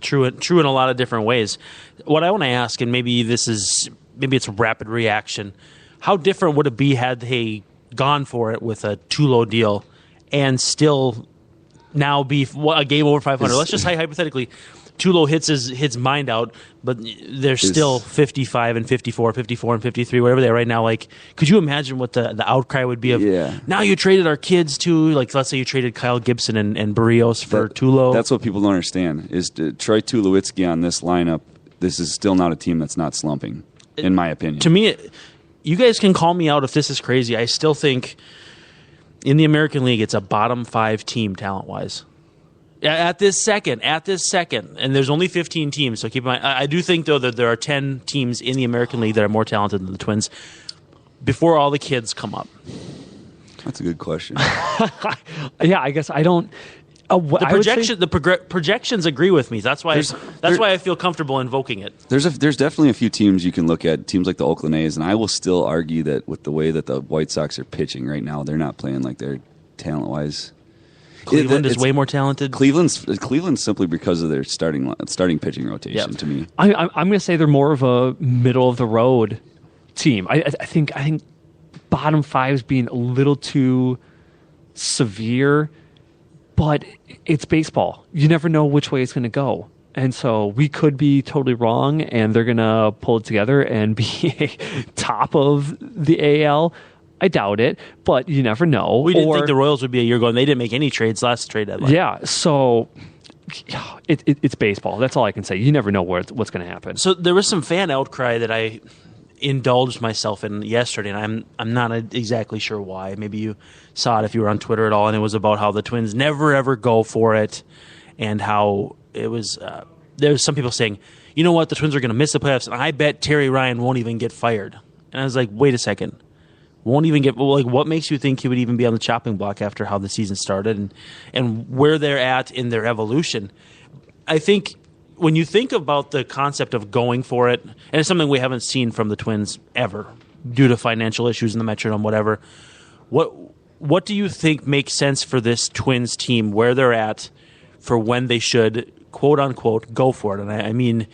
true in a lot of different ways. What I want to ask, and maybe it's a rapid reaction. How different would it be had they gone for it with a Tulo deal and still now be a game over 500? Let's just say hypothetically, Tulo hits his mind out, but they're still 55 and 54, 54 and 53, whatever they are right now. Like, could you imagine what the outcry would be of, now you traded our kids too? Like, let's say you traded Kyle Gibson and Barrios for Tulo. That's what people don't understand, is Troy Tulowitzki on this lineup, this is still not a team that's not slumping. In my opinion. To me, you guys can call me out if this is crazy. I still think in the American League, it's a bottom 5 team talent-wise. At this second, and there's only 15 teams, so keep in mind. I do think, though, that there are 10 teams in the American League that are more talented than the Twins before all the kids come up. That's a good question. Yeah, I guess I don't... The projections agree with me. That's why I feel comfortable invoking it. There's definitely a few teams you can look at, teams like the Oakland A's, and I will still argue that with the way that the White Sox are pitching right now, they're not playing like they're talent-wise. Cleveland is way more talented. Cleveland's simply because of their starting pitching rotation. To me, I'm going to say they're more of a middle of the road team. I think bottom 5 is being a little too severe. But it's baseball. You never know which way it's going to go. And so we could be totally wrong, and they're going to pull it together and be top of the AL. I doubt it, but you never know. We didn't think the Royals would be a year ago, and they didn't make any trades last trade deadline. Yeah, so it's baseball. That's all I can say. You never know what's going to happen. So there was some fan outcry that I indulged myself in yesterday, and I'm not exactly sure why. Maybe you saw it if you were on Twitter at all, and it was about how the Twins never ever go for it, and how it was. There's some people saying, you know what, the Twins are going to miss the playoffs, and I bet Terry Ryan won't even get fired. And I was like, wait a second, won't even get? Like, what makes you think he would even be on the chopping block after how the season started and where they're at in their evolution? I think. When you think about the concept of going for it, and it's something we haven't seen from the Twins ever due to financial issues in the Metrodome, whatever, what do you think makes sense for this Twins team, where they're at, for when they should, quote-unquote, go for it? And I mean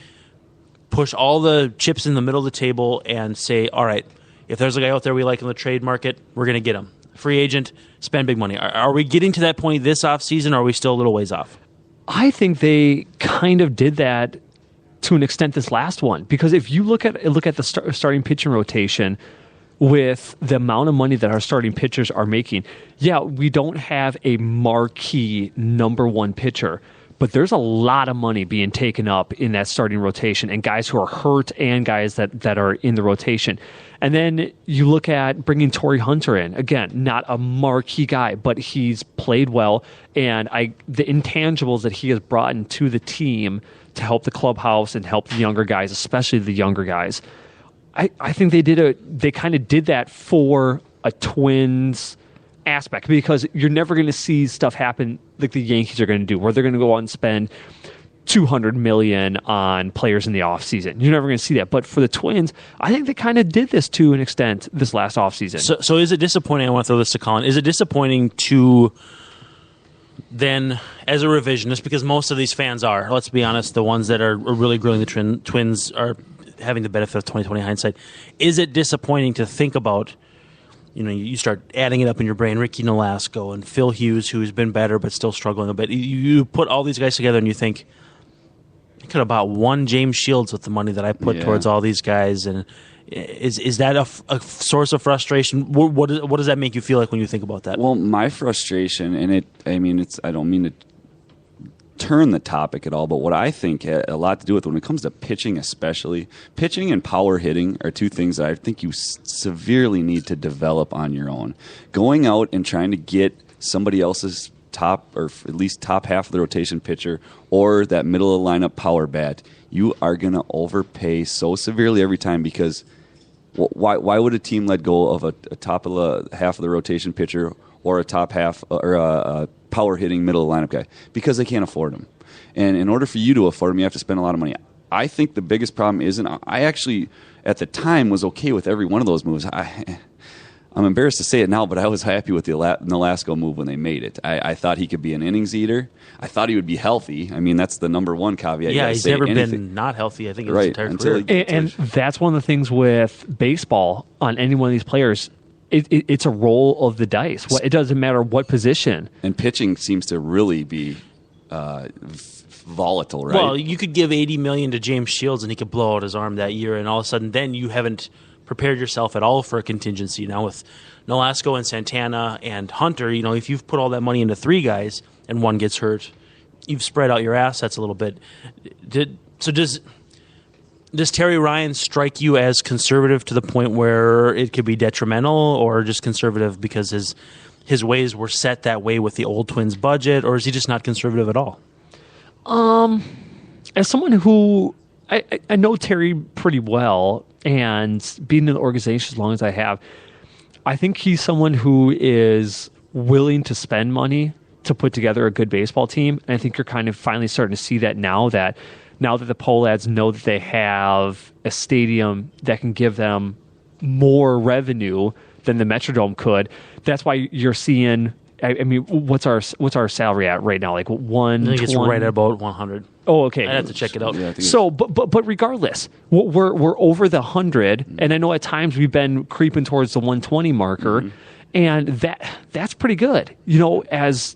push all the chips in the middle of the table and say, all right, if there's a guy out there we like in the trade market, we're going to get him. Free agent, spend big money. Are we getting to that point this offseason, or are we still a little ways off? I think they kind of did that to an extent this last one, because if you look at the starting pitching rotation with the amount of money that our starting pitchers are making, yeah, we don't have a marquee number one pitcher, but there's a lot of money being taken up in that starting rotation, and guys who are hurt and guys that are in the rotation. And then you look at bringing Torrey Hunter in. Again, not a marquee guy, but he's played well. And the intangibles that he has brought into the team to help the clubhouse and help the younger guys, especially the younger guys, I think they kind of did that for a Twins aspect, because you're never going to see stuff happen like the Yankees are going to do, where they're going to go out and spend $200 million on players in the offseason. You're never going to see that. But for the Twins, I think they kind of did this to an extent this last offseason. So is it disappointing? I want to throw this to Colin. Is it disappointing to then, as a revisionist, because most of these fans are, let's be honest, the ones that are really grilling the Twins are having the benefit of 2020 hindsight. Is it disappointing to think about, you start adding it up in your brain, Ricky Nolasco and Phil Hughes, who's been better but still struggling a bit. You put all these guys together and you think, I could have bought one James Shields with the money that I put towards all these guys. And is that a source of frustration? What does that make you feel like when you think about that? Well, my frustration, and I don't mean to turn the topic at all, but what I think had a lot to do with when it comes to pitching, especially pitching and power hitting are two things that I think you severely need to develop on your own. Going out and trying to get somebody else's top, or at least top half of the rotation pitcher, or that middle of the lineup power bat, you are going to overpay so severely every time, because why would a team let go of a top of the half of the rotation pitcher or a top half or a power hitting middle of the lineup guy? Because they can't afford them. And in order for you to afford them, you have to spend a lot of money. I think the biggest problem isn't, I actually at the time was okay with every one of those moves. I'm embarrassed to say it now, but I was happy with the Nolasco move when they made it. I thought he could be an innings eater. I thought he would be healthy. I mean, that's the number one caveat. Yeah, he's never been not healthy, I think, in his entire career. And that's one of the things with baseball on any one of these players. It's a roll of the dice. It doesn't matter what position. And pitching seems to really be volatile, right? Well, you could give $80 million to James Shields and he could blow out his arm that year, and all of a sudden then you haven't prepared yourself at all for a contingency. Now with Nolasco and Santana and Hunter, if you've put all that money into three guys and one gets hurt, you've spread out your assets a little bit. Does Terry Ryan strike you as conservative to the point where it could be detrimental, or just conservative because his ways were set that way with the old Twins budget, or is he just not conservative at all? As someone who I know Terry pretty well, and being in the organization as long as I have, I think he's someone who is willing to spend money to put together a good baseball team. And I think you're kind of finally starting to see that now that the Pohlads know that they have a stadium that can give them more revenue than the Metrodome could. That's why you're seeing, I mean, what's our salary at right now? Like 120? I think it's right at about 100. Oh, okay. I'd have to check it out. Yeah, so, but regardless, we're over the 100, and I know at times we've been creeping towards the 120 marker, and that's pretty good. As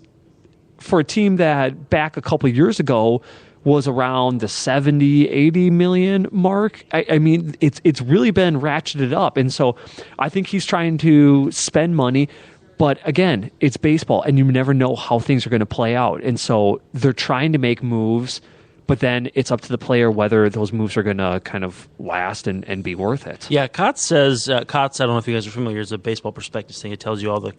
for a team that back a couple of years ago was around the 70, 80 million mark. I mean, it's really been ratcheted up, and so I think he's trying to spend money. But again, it's baseball, and you never know how things are going to play out, and so they're trying to make moves. But then it's up to the player whether those moves are going to kind of last and be worth it. Yeah, Kotz says, I don't know if you guys are familiar, it's a baseball prospectus thing. It tells you all the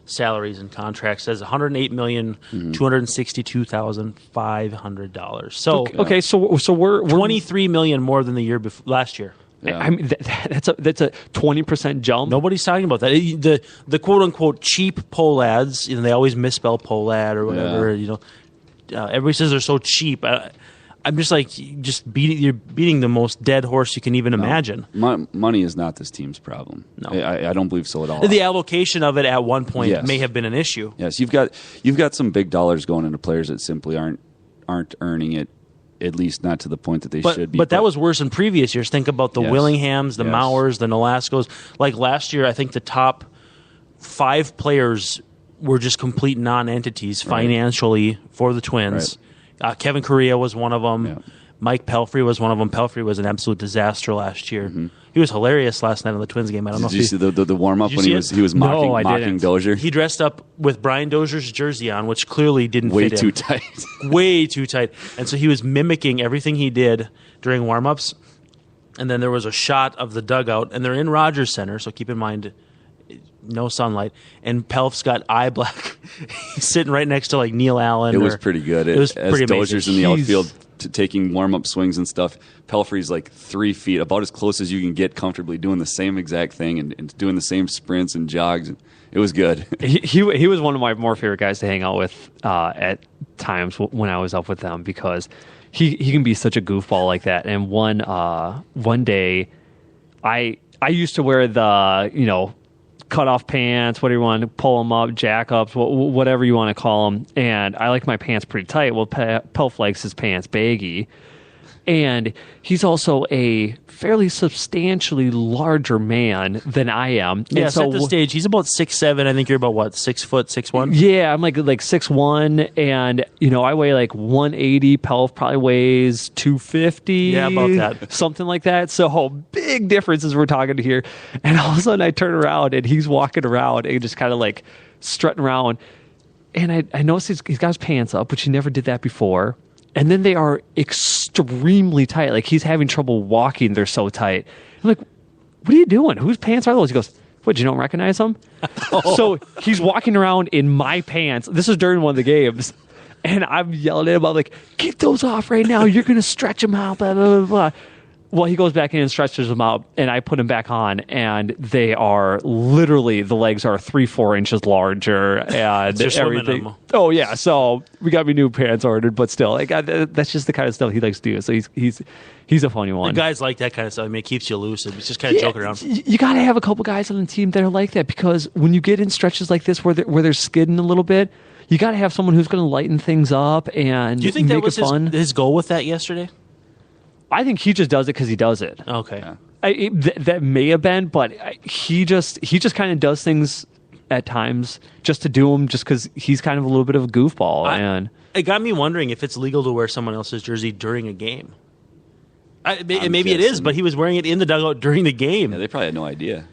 salaries and contracts. It says $108,262,500. So okay, so we're $23 million more than the year last year. Yeah. I mean, that's a 20% jump. Nobody's talking about that. The quote unquote cheap Pohlads, they always misspell Pohlad or whatever. Yeah. Everybody says they're so cheap. I'm just like, you're beating the most dead horse you can even imagine. Money is not this team's problem. No, I don't believe so at all. The allocation of it at one point may have been an issue. Yes, you've got some big dollars going into players that simply aren't earning it, at least not to the point that they should be. But that was worse in previous years. Think about the Willinghams, the Mauers, the Nolascos. Like last year, I think the top 5 players were just complete non-entities financially for the Twins. Right. Kevin Correa was one of them. Yeah. Mike Pelfrey was one of them. Pelfrey was an absolute disaster last year. Mm-hmm. He was hilarious last night on the Twins game. I don't know if you see the warm-up when he was mocking Dozier? He dressed up with Brian Dozier's jersey on, which clearly didn't fit too tight. Way too tight. And so he was mimicking everything he did during warm-ups. And then there was a shot of the dugout, and they're in Rogers Center, so keep in mind, no sunlight, and Pelf's got eye black. He's sitting right next to like Neil Allen. It was pretty good. It was pretty Dozier's amazing. in the outfield taking warm-up swings and stuff. Pelfrey's like 3 feet, about as close as you can get comfortably, doing the same exact thing and doing the same sprints and jogs. It was good. He was one of my more favorite guys to hang out with at times when I was up with them, because he can be such a goofball like that. And one day, I used to wear the cut off pants, whatever you want to pull them up, jack ups, whatever you want to call them. And I like my pants pretty tight. Well, Pelf likes his pants baggy. And he's also a fairly substantially larger man than I am. Yeah, and so set the stage. He's about 6'7". I think you're about what, 6 foot, 6'1"? Yeah, I'm like 6'1", and I weigh like 180. Pelf probably weighs 250. Yeah, about that. Something like that. So big differences we're talking here. And all of a sudden I turn around and he's walking around and just kind of like strutting around. And I noticed he's got his pants up, which he never did that before. And then they are extremely tight. Like, he's having trouble walking. They're so tight. I'm like, what are you doing? Whose pants are those? He goes, what, you don't recognize them? So he's walking around in my pants. This is during one of the games. And I'm yelling at him. I'm like, get those off right now. You're going to stretch them out, blah, blah, blah, blah. Well, he goes back in and stretches them out, and I put them back on, and they are literally, the legs are 3-4 inches larger, and everything. Oh yeah, so we got me new pants ordered, but still, like, that's just the kind of stuff he likes to do. So he's a funny one. And guys like that kind of stuff. I mean, it keeps you loose. It's just kind of joking around. You got to have a couple guys on the team that are like that, because when you get in stretches like this where they're skidding a little bit, you got to have someone who's going to lighten things up and do you think make that was it fun. his goal with that yesterday? I think he just does it because he does it. Okay. Yeah. That may have been, but he just kind of does things at times just to do them, just because he's kind of a little bit of a goofball. And it got me wondering if it's legal to wear someone else's jersey during a game. Maybe it is, but he was wearing it in the dugout during the game. Yeah, they probably had no idea.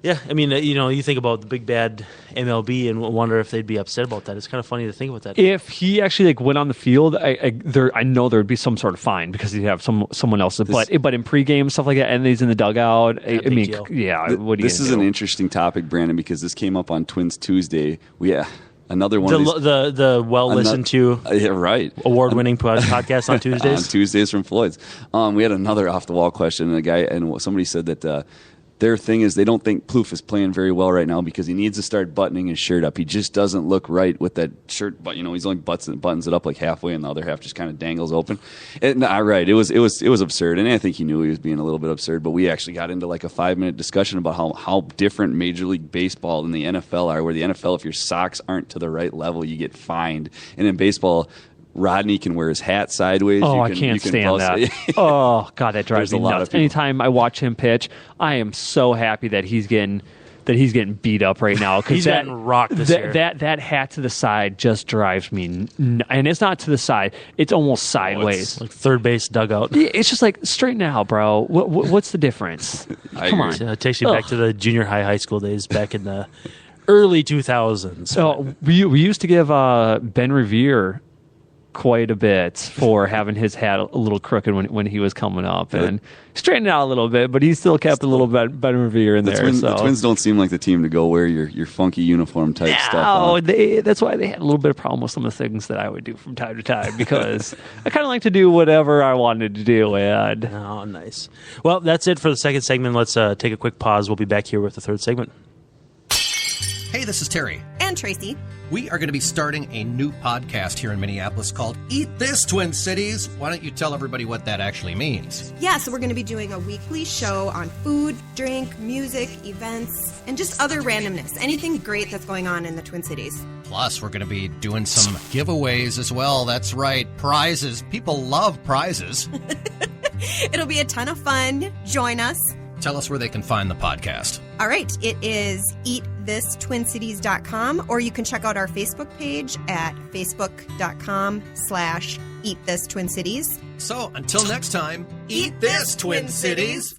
Yeah, I mean, you think about the big bad MLB and wonder if they'd be upset about that. It's kind of funny to think about that. If he actually went on the field, I know there would be some sort of fine because he'd have someone else's. But in pregame stuff like that, and he's in the dugout. I mean, deal. Yeah. What do you? This is an interesting topic, Brandon, because this came up on Twins Tuesday. Another one. The well listened to, right, award winning podcast on Tuesdays. On Tuesdays from Floyd's. We had another off the wall question, and somebody said that. Their thing is they don't think Plouffe is playing very well right now because he needs to start buttoning his shirt up. He just doesn't look right with that shirt, but he's only buttons it up like halfway, and the other half just kind of dangles open. Right, it was absurd, and I think he knew he was being a little bit absurd. But we actually got into like a 5-minute discussion about how different Major League Baseball and the NFL are. Where the NFL, if your socks aren't to the right level, you get fined, and in baseball, Rodney can wear his hat sideways. Oh, I can't stand that. Oh, God, that drives me nuts. Anytime I watch him pitch, I am so happy that he's getting beat up right now. He's getting rocked this year. That hat to the side just drives me, and it's not to the side; it's almost sideways, it's like third base dugout. It's just like straighten out, bro. What's the difference? Come on, it takes you back to the junior high school days back in the early 2000s. Oh, we used to give Ben Revere quite a bit for having his hat a little crooked when he was coming up, and straightened it out a little bit, but he still kept a little bit better Revere in there. The Twins don't seem like the team to go wear your funky uniform type stuff. That's why they had a little bit of problem with some of the things that I would do from time to time, because I kind of like to do whatever I wanted to do. And oh, nice. Well, that's it for the second segment. Let's take a quick pause. We'll be back here with the third segment. Hey, this is Terry. And Tracy. We are going to be starting a new podcast here in Minneapolis called Eat This, Twin Cities. Why don't you tell everybody what that actually means? Yeah, so we're going to be doing a weekly show on food, drink, music, events, and just other randomness. Anything great that's going on in the Twin Cities. Plus, we're going to be doing some giveaways as well. That's right, prizes. People love prizes. It'll be a ton of fun. Join us. Tell us where they can find the podcast. All right. It is eatthisTwinCities.com, or you can check out our Facebook page at facebook.com/eatthisTwinCities. So until next time, eat this, Twin Cities.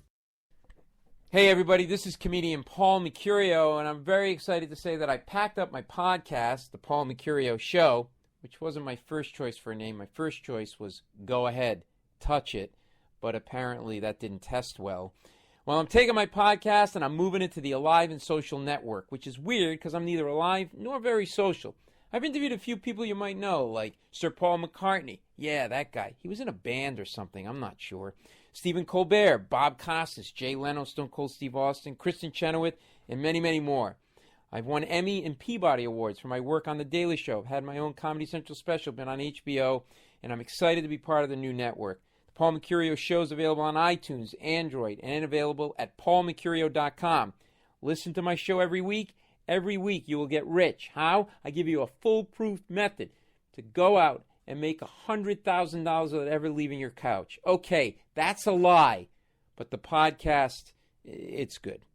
Hey, everybody. This is comedian Paul Mercurio, and I'm very excited to say that I packed up my podcast, The Paul Mercurio Show, which wasn't my first choice for a name. My first choice was Go Ahead, Touch It, but apparently that didn't test well. Well, I'm taking my podcast and I'm moving it to the Alive and Social Network, which is weird because I'm neither alive nor very social. I've interviewed a few people you might know, like Sir Paul McCartney, Yeah, that guy. He was in a band or something. I'm not sure. Stephen Colbert, Bob Costas, Jay Leno, Stone Cold Steve Austin, Kristen Chenoweth, and many, many more. I've won Emmy and Peabody Awards for my work on The Daily Show. I've had my own Comedy Central special, been on HBO, and I'm excited to be part of the new network. The Paul Mercurio Show is available on iTunes, Android, and available at paulmercurio.com. Listen to my show every week. Every week you will get rich. How? I give you a foolproof method to go out and make $100,000 without ever leaving your couch. Okay, that's a lie, but the podcast, it's good.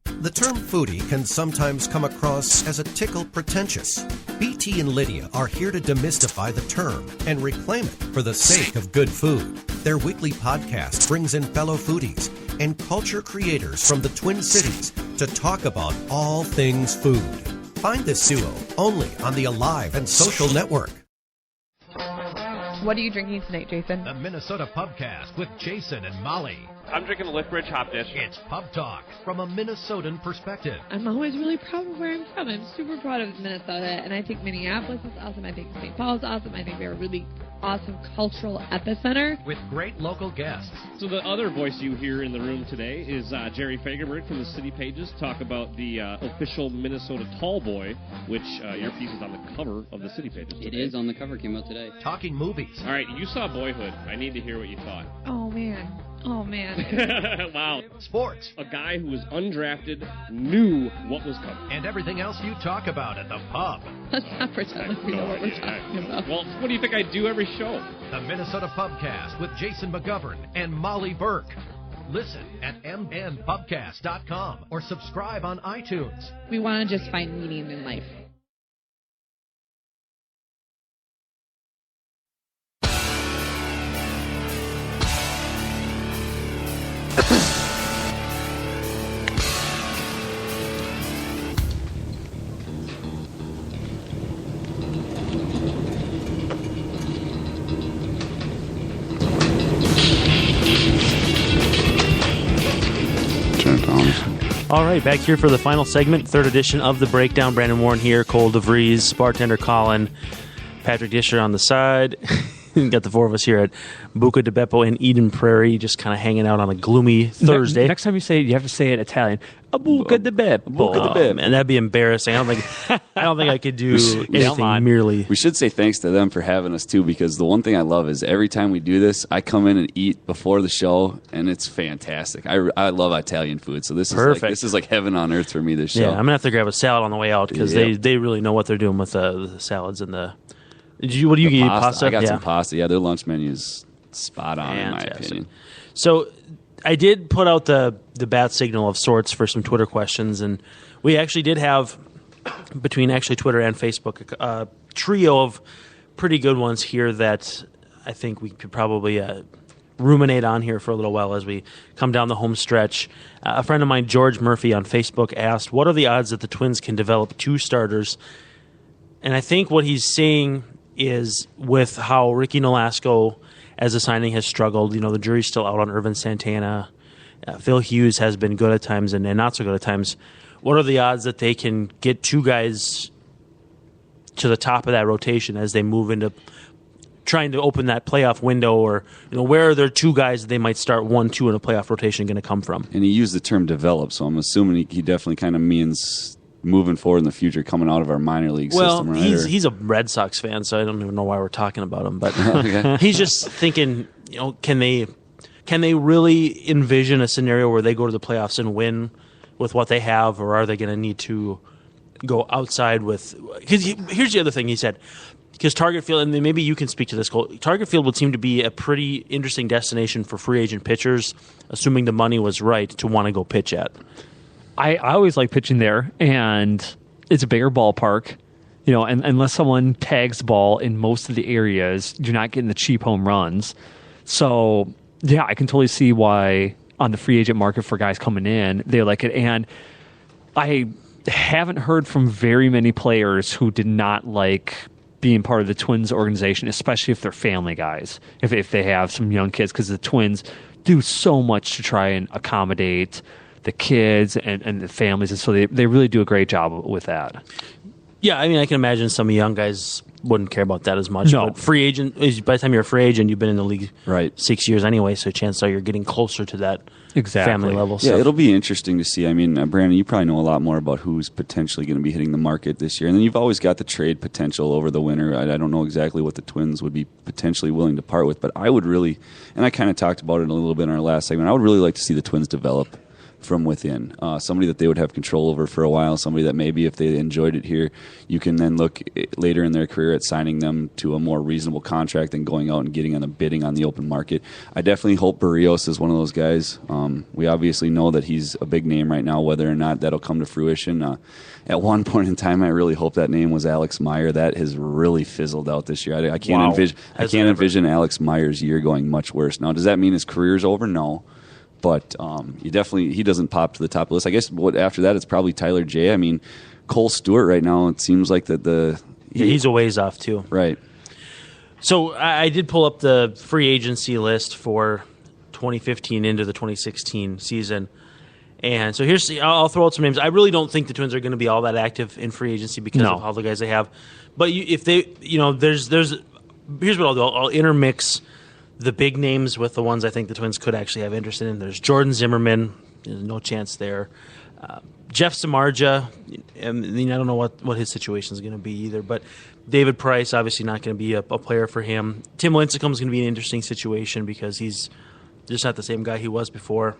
The term foodie can sometimes come across as a tickle pretentious. BT and Lydia are here to demystify the term and reclaim it for the sake of good food. Their weekly podcast brings in fellow foodies and culture creators from the Twin Cities to talk about all things food. Find this duo only on the Alive and Social Network. What are you drinking tonight, Jason? The Minnesota Pubcast with Jason and Molly. I'm drinking a Liftbridge Hop Dish. It's Pub Talk from a Minnesotan perspective. I'm always really proud of where I'm from. I'm super proud of Minnesota, and I think Minneapolis is awesome. I think St. Paul is awesome. I think they're a really awesome cultural epicenter. With great local guests. So the other voice you hear in the room today is Jerry Fagerberg from the City Pages. Talk about the official Minnesota Tall Boy, which your piece is on the cover of the City Pages today. It is on the cover, came out today. Talking movies. All right, you saw Boyhood. I need to hear what you thought. Oh, man. Wow. Sports. A guy who was undrafted knew what was coming. And everything else you talk about at the pub. Let's not pretend like we know what we're talking about. Well, what do you think I do every show? The Minnesota Pubcast with Jason McGovern and Molly Burke. Listen at mnpubcast.com or subscribe on iTunes. We want to just find meaning in life. All right, back here for the final segment, third edition of the Breakdown. Brandon Warne here, Cole Devries, bartender Colin, Patrick Disher on the side. Got the four of us here at Buca di Beppo in Eden Prairie, just kind of hanging out on a gloomy Thursday. Next time you say it, you have to say it Italian. A Buca di Beppo. And that'd be embarrassing. I don't think I could do anything merely. We should say thanks to them for having us too, because the one thing I love is every time we do this, I come in and eat before the show, and it's fantastic. I love Italian food, so this is like heaven on earth for me. This show. Yeah, I'm gonna have to grab a salad on the way out because they really know what they're doing with the salads and the. What do you eat? Pasta? I got some pasta. Yeah, their lunch menu is spot on in my opinion. So I did put out the bat signal of sorts for some Twitter questions, and we actually did have, between actually Twitter and Facebook, a trio of pretty good ones here that I think we could probably ruminate on here for a little while as we come down the home stretch. A friend of mine, George Murphy on Facebook, asked, what are the odds that the Twins can develop two starters? And I think what he's saying is with how Ricky Nolasco as a signing has struggled. The jury's still out on Irvin Santana. Phil Hughes has been good at times and not so good at times. What are the odds that they can get two guys to the top of that rotation as they move into trying to open that playoff window? Or where are there two guys that they might start 1-2 in a playoff rotation going to come from? And he used the term develop, so I'm assuming he definitely kind of means moving forward in the future, coming out of our minor league system, right? He's a Red Sox fan, so I don't even know why we're talking about him. But he's just thinking, can they really envision a scenario where they go to the playoffs and win with what they have, or are they going to need to go outside with? Because here's the other thing he said. Because Target Field, and maybe you can speak to this, Cole. Target Field would seem to be a pretty interesting destination for free agent pitchers, assuming the money was right to want to go pitch at. I always like pitching there, and it's a bigger ballpark, and unless someone tags the ball in most of the areas, you're not getting the cheap home runs. So, yeah, I can totally see why on the free agent market for guys coming in, they like it. And I haven't heard from very many players who did not like being part of the Twins organization, especially if they're family guys, if they have some young kids, because the Twins do so much to try and accommodate the kids and the families, and so they really do a great job with that. Yeah, I mean, I can imagine some young guys wouldn't care about that as much. No. But free agent, by the time you're a free agent, you've been in the league right 6 years anyway, so chances are you're getting closer to that exactly. family level. Yeah, stuff. it'll be interesting to see. I mean, Brandon, you probably know a lot more about who's potentially going to be hitting the market this year. And then you've always got the trade potential over the winter. I don't know exactly what the Twins would be potentially willing to part with, but I would really, and I kind of talked about it a little bit in our last segment, I would really like to see the Twins develop from within. Somebody that they would have control over for a while, somebody that maybe if they enjoyed it here, you can then look later in their career at signing them to a more reasonable contract and going out and getting on the bidding on the open market. I definitely hope Berríos is one of those guys. We obviously know that he's a big name right now, whether or not that'll come to fruition. At one point in time, I really hope that name was Alex Meyer. That has really fizzled out this year. I can't envision Alex Meyer's year going much worse. Now, does that mean his career's over? No. But he doesn't pop to the top of the list. I guess after that, it's probably Tyler J. I mean, Cole Stewart right now, it seems like he's a ways off too. Right. So I did pull up the free agency list for 2015 into the 2016 season. And so I'll throw out some names. I really don't think the Twins are going to be all that active in free agency because of all the guys they have. But here's what I'll do. I'll intermix the big names with the ones I think the Twins could actually have interest in. There's Jordan Zimmerman. There's no chance there. Jeff Samardzija, I don't know what his situation is going to be either, but David Price, obviously not going to be a player for him. Tim Lincecum is going to be an interesting situation because he's just not the same guy he was before.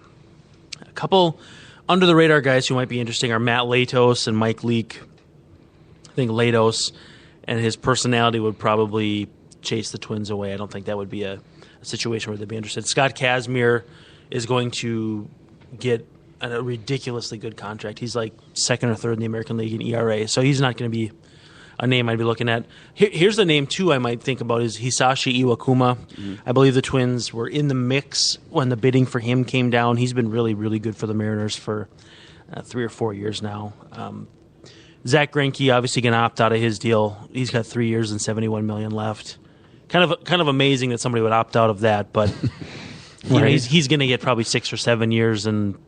A couple under-the-radar guys who might be interesting are Matt Latos and Mike Leake. I think Latos and his personality would probably chase the Twins away. I don't think that would be a situation where they'd be interested. Scott Kazmir is going to get a ridiculously good contract. He's like second or third in the American League in ERA, so he's not going to be a name I'd be looking at. Here's the name, too, I might think about is Hisashi Iwakuma. Mm-hmm. I believe the Twins were in the mix when the bidding for him came down. He's been really, really good for the Mariners for 3 or 4 years now. Zach Greinke obviously going to opt out of his deal. He's got 3 years and $71 million left. Kind of amazing that somebody would opt out of that, but he's going to get probably 6 or 7 years and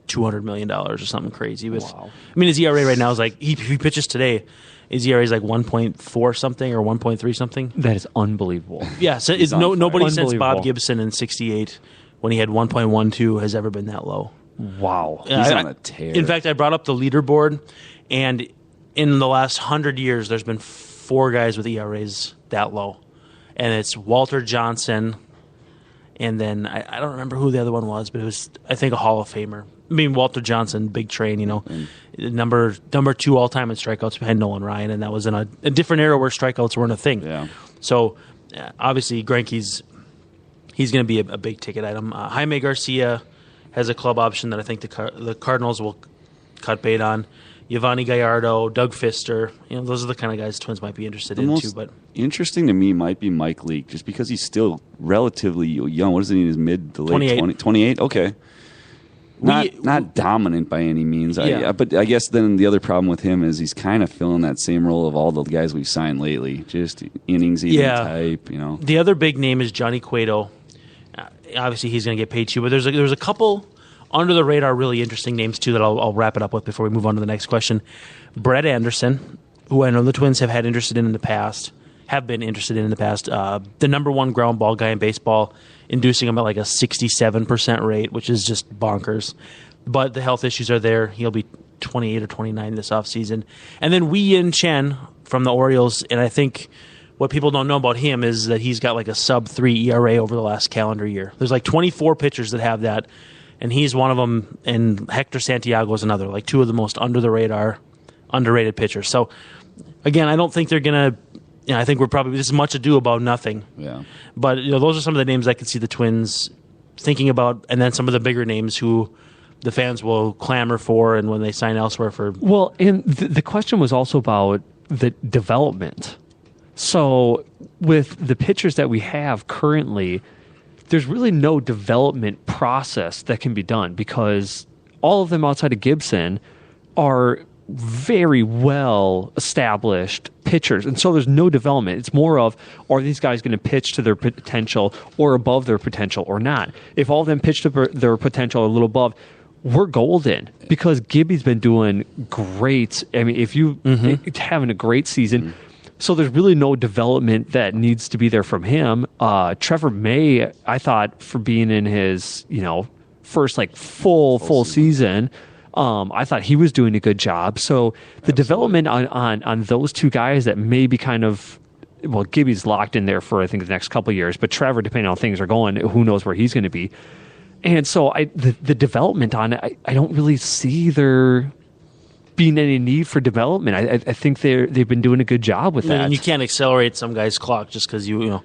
$200 million or something crazy. Wow. I mean, his ERA right now is like, if he pitches today, his ERA is like 1.4 something or 1.3 something. That is unbelievable. Yeah, so nobody since Bob Gibson in '68 when he had 1.12 has ever been that low. Wow. He's on a tear. In fact, I brought up the leaderboard, and in the last 100 years, there's been 4 guys with ERAs that low. And it's Walter Johnson, and then I don't remember who the other one was, but it was, I think, a Hall of Famer. I mean, Walter Johnson, big train, number 2 all-time in strikeouts behind Nolan Ryan, and that was in a different era where strikeouts weren't a thing. Yeah. So, obviously, Greinke's he's going to be a big-ticket item. Jaime Garcia has a club option that I think the Cardinals will cut bait on. Yovani Gallardo, Doug Fister, those are the kind of guys Twins might be interested in too. But interesting to me might be Mike Leake, just because he's still relatively young. What is he in his mid to late 28? Okay. Not dominant by any means. Yeah. But I guess then the other problem with him is he's kind of filling that same role of all the guys we've signed lately, just innings even type. The other big name is Johnny Cueto. Obviously, he's going to get paid too, but there's a couple under the radar really interesting names too that I'll wrap it up with before we move on to the next question. Brett Anderson, who I know the Twins have been interested in the past, the number 1 ground ball guy in baseball, inducing him at like a 67% rate, which is just bonkers. But the health issues are there. He'll be 28 or 29 this offseason. And then Wei Yin Chen from the Orioles, and I think what people don't know about him is that he's got like a sub-3 ERA over the last calendar year. There's like 24 pitchers that have that, and he's one of them, and Hector Santiago is another, like 2 of the most under-the-radar, underrated pitchers. So, again, I don't think they're going to I think we're probably this is much ado about nothing. Yeah. But those are some of the names I could see the Twins thinking about, and then some of the bigger names who the fans will clamor for, and when they sign elsewhere for. Well, and the question was also about the development. So with the pitchers that we have currently, there's really no development process that can be done because all of them outside of Gibson are very well established pitchers, and so there's no development. It's more of, are these guys going to pitch to their potential or above their potential or not? If all of them pitch to their potential or a little above, we're golden because Gibby's been doing great. I mean, if you having a great season, so there's really no development that needs to be there from him. Trevor May, I thought, for being in his first like full season, I thought he was doing a good job. So the development on those two guys that may be kind of, well, Gibby's locked in there for I think the next couple of years, but Trevor, depending on how things are going, who knows where he's going to be. And so the development on it, I don't really see there being any need for development. I think they've been doing a good job with that. And you can't accelerate some guy's clock just because you know.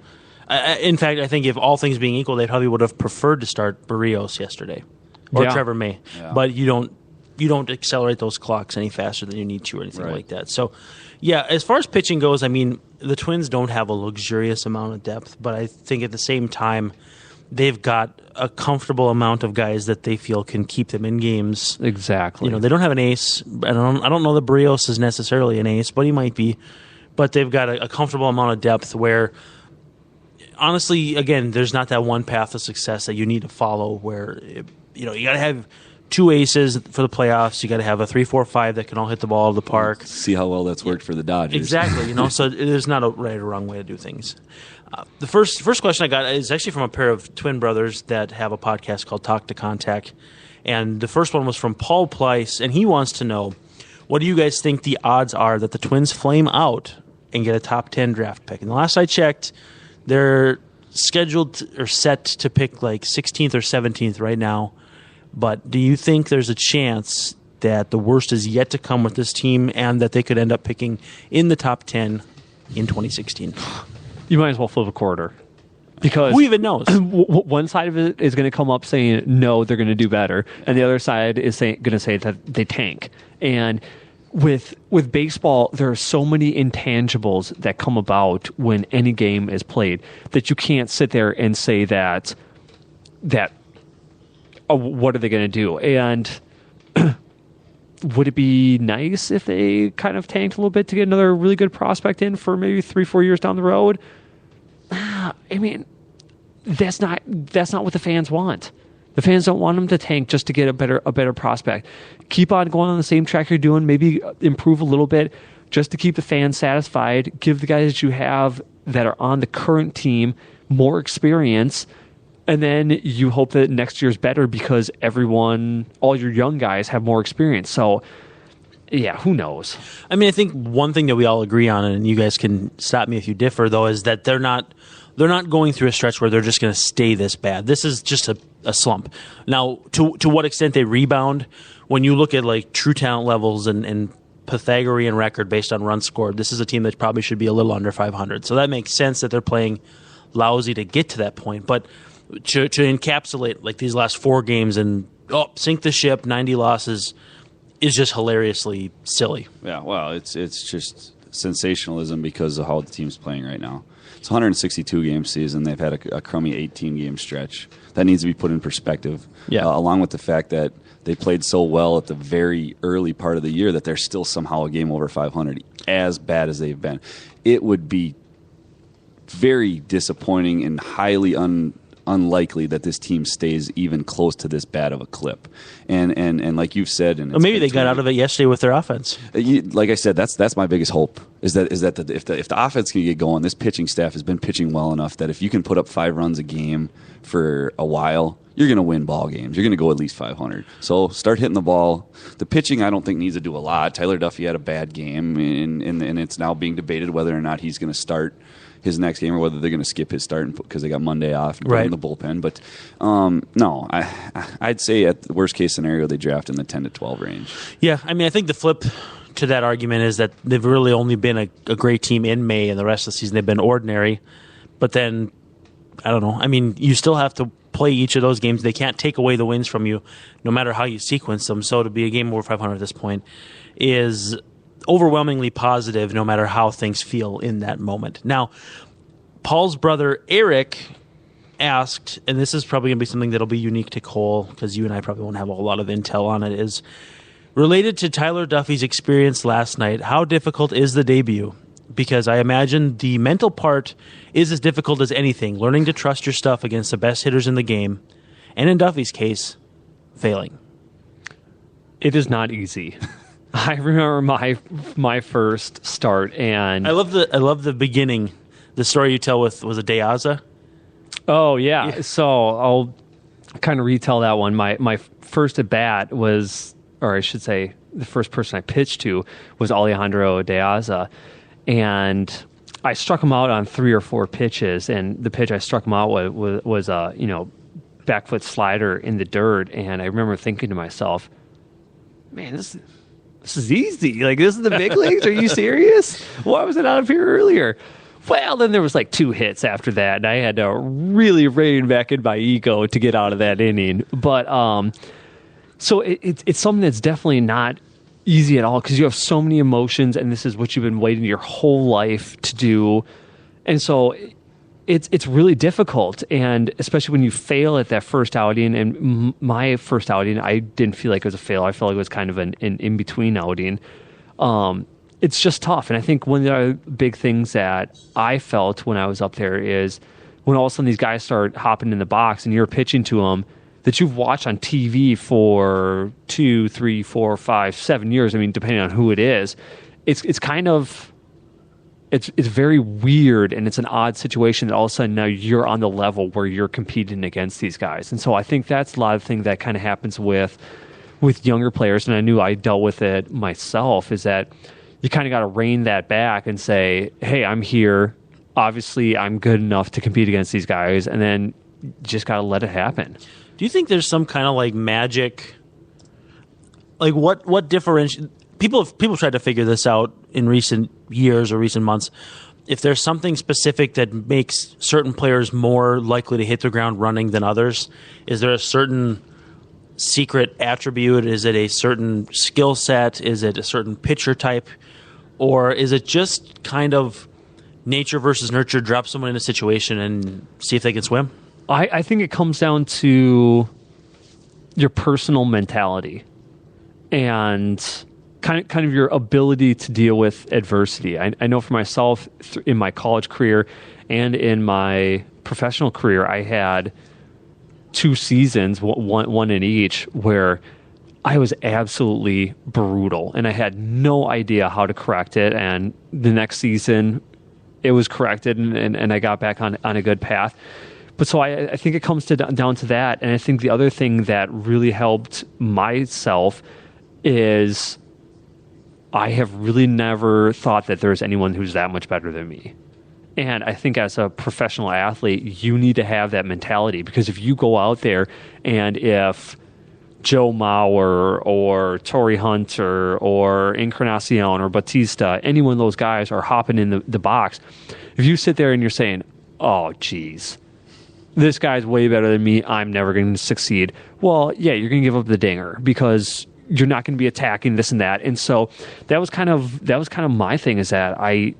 In fact, I think if all things being equal, they probably would have preferred to start Barrios yesterday or Trevor May. Yeah. But you don't accelerate those clocks any faster than you need to or anything like that. So, yeah, as far as pitching goes, I mean, the Twins don't have a luxurious amount of depth, but I think at the same time, they've got a comfortable amount of guys that they feel can keep them in games. Exactly. They don't have an ace. I don't know that Barrios is necessarily an ace, but he might be. But they've got a comfortable amount of depth where, honestly, again, there's not that one path of success that you need to follow where, you got to have two aces for the playoffs. You got to have a 3-4-5 that can all hit the ball out of the park. See how well that's worked for the Dodgers. Exactly. So there's not a right or wrong way to do things. The first question I got is actually from a pair of twin brothers that have a podcast called Talk to Contact. And the first one was from Paul Pleiss, and he wants to know, what do you guys think the odds are that the Twins flame out and get a top 10 draft pick? And the last I checked, they're scheduled or set to pick like 16th or 17th right now. But do you think there's a chance that the worst is yet to come with this team and that they could end up picking in the top 10 in 2016? You might as well flip a quarter. Because who even knows? One side of it is going to come up saying, no, they're going to do better. And the other side is going to say that they tank. And with baseball, there are so many intangibles that come about when any game is played that you can't sit there and say that what are they going to do? And would it be nice if they kind of tanked a little bit to get another really good prospect in for maybe 3-4 years down the road? I mean, that's not what the fans want. The fans don't want them to tank just to get a better prospect. Keep on going on the same track you're doing. Maybe improve a little bit just to keep the fans satisfied. Give the guys that you have that are on the current team more experience. And then you hope that next year's better because all your young guys have more experience. So, yeah, who knows? I mean, I think one thing that we all agree on, and you guys can stop me if you differ, though, is that they're not going through a stretch where they're just going to stay this bad. This is just a slump. Now, to what extent they rebound, when you look at like true talent levels and Pythagorean record based on runs scored, this is a team that probably should be a little under 500. So that makes sense that they're playing lousy to get to that point. But to encapsulate like these last 4 games and sink the ship, 90 losses is just hilariously silly. Yeah, well, it's just sensationalism because of how the team's playing right now. It's a 162-game season. They've had a crummy 18-game stretch. That needs to be put in perspective. Yeah. Along with the fact that they played so well at the very early part of the year that they're still somehow a game over 500, as bad as they've been. It would be very disappointing and highly unlikely that this team stays even close to this bad of a clip. And like you've said, and maybe they got out of it yesterday with their offense. Like I said, that's my biggest hope is that if the offense can get going, this pitching staff has been pitching well enough that if you can put up 5 runs a game for a while, you're going to win ball games. You're going to go at least 500. So start hitting the ball. The pitching, I don't think, needs to do a lot. Tyler Duffy had a bad game, and it's now being debated whether or not he's going to start his next game or whether they're going to skip his start because they got Monday off and put him in the bullpen. But no, I'd say at the worst case scenario, they draft in the 10 to 12 range. Yeah, I mean, I think the flip to that argument is that they've really only been a great team in May, and the rest of the season they've been ordinary. But then, I don't know. I mean, you still have to play each of those games. They can't take away the wins from you no matter how you sequence them. So to be a game over 500 at this point is overwhelmingly positive no matter how things feel in that moment. Now, Paul's brother Eric asked, and this is probably going to be something that'll be unique to Cole because you and I probably won't have a whole lot of intel on it, is related to Tyler Duffy's experience last night. How difficult is the debut? Because I imagine the mental part is as difficult as anything, learning to trust your stuff against the best hitters in the game, and in Duffy's case, failing. It is not easy. I remember my first start, and I love the beginning. The story you tell with, was it Deaza? Oh yeah. So I'll kind of retell that one. My first at bat was, or I should say, the first person I pitched to was Alejandro Deaza, and I struck him out on 3 or 4 pitches, and the pitch I struck him out was a back foot slider in the dirt, and I remember thinking to myself, man, this is easy. Like, this is the big leagues? Are you serious? Why was it out of here earlier? Well, then there was like 2 hits after that, and I had to really rein back in my ego to get out of that inning. But so it's something that's definitely not easy at all, because you have so many emotions, and this is what you've been waiting your whole life to do, and so it's really difficult. And especially when you fail at that first outing, and my first outing, I didn't feel like it was a fail. I felt like it was kind of an in-between outing. It's just tough. And I think one of the other big things that I felt when I was up there is when all of a sudden these guys start hopping in the box and you're pitching to them that you've watched on TV for 2, 3, 4, 5, 7 years. I mean, depending on who it is, it's kind of, it's very weird, and it's an odd situation that all of a sudden now you're on the level where you're competing against these guys. And so I think that's a lot of things that kind of happens with younger players. And I knew I dealt with it myself, is that you kind of got to rein that back and say, hey, I'm here. Obviously, I'm good enough to compete against these guys. And then you just got to let it happen. Do you think there's some kind of like magic, like what differentiates? People tried to figure this out in recent years or recent months. If there's something specific that makes certain players more likely to hit the ground running than others, is there a certain secret attribute? Is it a certain skill set? Is it a certain pitcher type? Or is it just kind of nature versus nurture? Drop someone in a situation and see if they can swim? I think it comes down to your personal mentality and kind of your ability to deal with adversity. I know for myself, in my college career and in my professional career, I had 2 seasons, one in each, where I was absolutely brutal, and I had no idea how to correct it. And the next season, it was corrected, and I got back on a good path. But so I think it comes down to that. And I think the other thing that really helped myself is I have really never thought that there's anyone who's that much better than me. And I think as a professional athlete, you need to have that mentality, because if you go out there and if Joe Mauer or Torrey Hunter or Encarnacion or Batista, any one of those guys are hopping in the box, if you sit there and you're saying, oh, geez, this guy's way better than me, I'm never going to succeed. Well, yeah, you're going to give up the dinger because you're not going to be attacking this and that. And so that was kind of my thing, is that I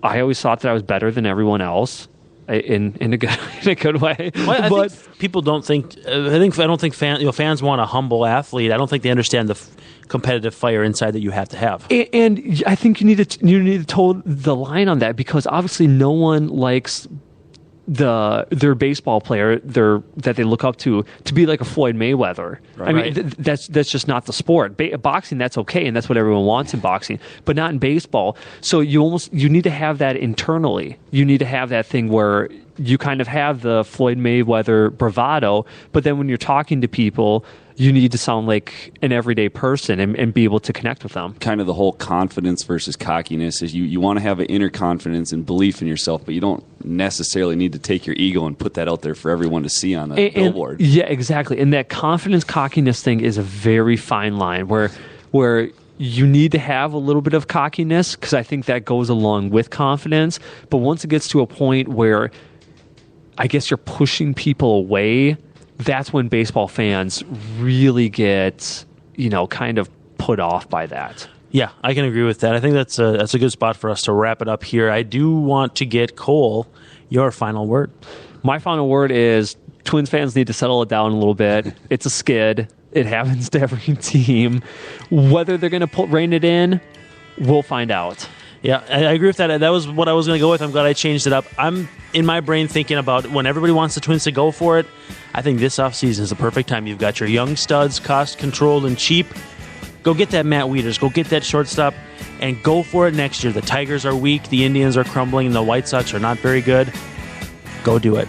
always thought that I was better than everyone else in a good way. Well, but think people don't think. I don't think fans want a humble athlete. I don't think they understand the competitive fire inside that you have to have. And I think you need to toe the line on that, because obviously no one likes their baseball player that they look up to be like a Floyd Mayweather. Right. I mean, that's just not the sport. Boxing, that's okay, and that's what everyone wants in boxing, but not in baseball. So you need to have that internally. You need to have that thing where you kind of have the Floyd Mayweather bravado, but then when you're talking to people, you need to sound like an everyday person and be able to connect with them. Kind of the whole confidence versus cockiness is you want to have an inner confidence and belief in yourself, but you don't necessarily need to take your ego and put that out there for everyone to see on a billboard. Yeah, exactly. And that confidence, cockiness thing is a very fine line where you need to have a little bit of cockiness, because I think that goes along with confidence. But once it gets to a point where I guess you're pushing people away, that's when baseball fans really get, kind of put off by that. Yeah, I can agree with that. I think that's a good spot for us to wrap it up here. I do want to get, Cole, your final word. My final word is Twins fans need to settle it down a little bit. It's a skid. It happens to every team. Whether they're going to rein it in, we'll find out. Yeah, I agree with that. That was what I was going to go with. I'm glad I changed it up. I'm in my brain thinking about when everybody wants the Twins to go for it. I think this offseason is the perfect time. You've got your young studs, cost-controlled and cheap. Go get that Matt Wieters. Go get that shortstop and go for it next year. The Tigers are weak. The Indians are crumbling. And the White Sox are not very good. Go do it.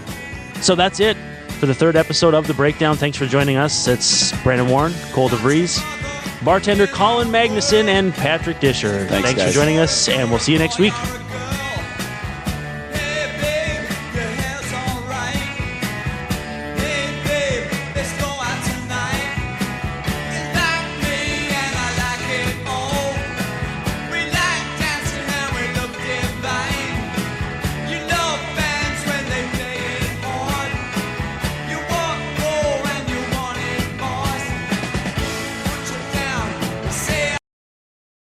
So that's it for the third episode of The Breakdown. Thanks for joining us. It's Brandon Warne, Cole Devries, bartender Colin Magnuson, and Patrick Disher. Thanks guys. for joining us, and we'll see you next week.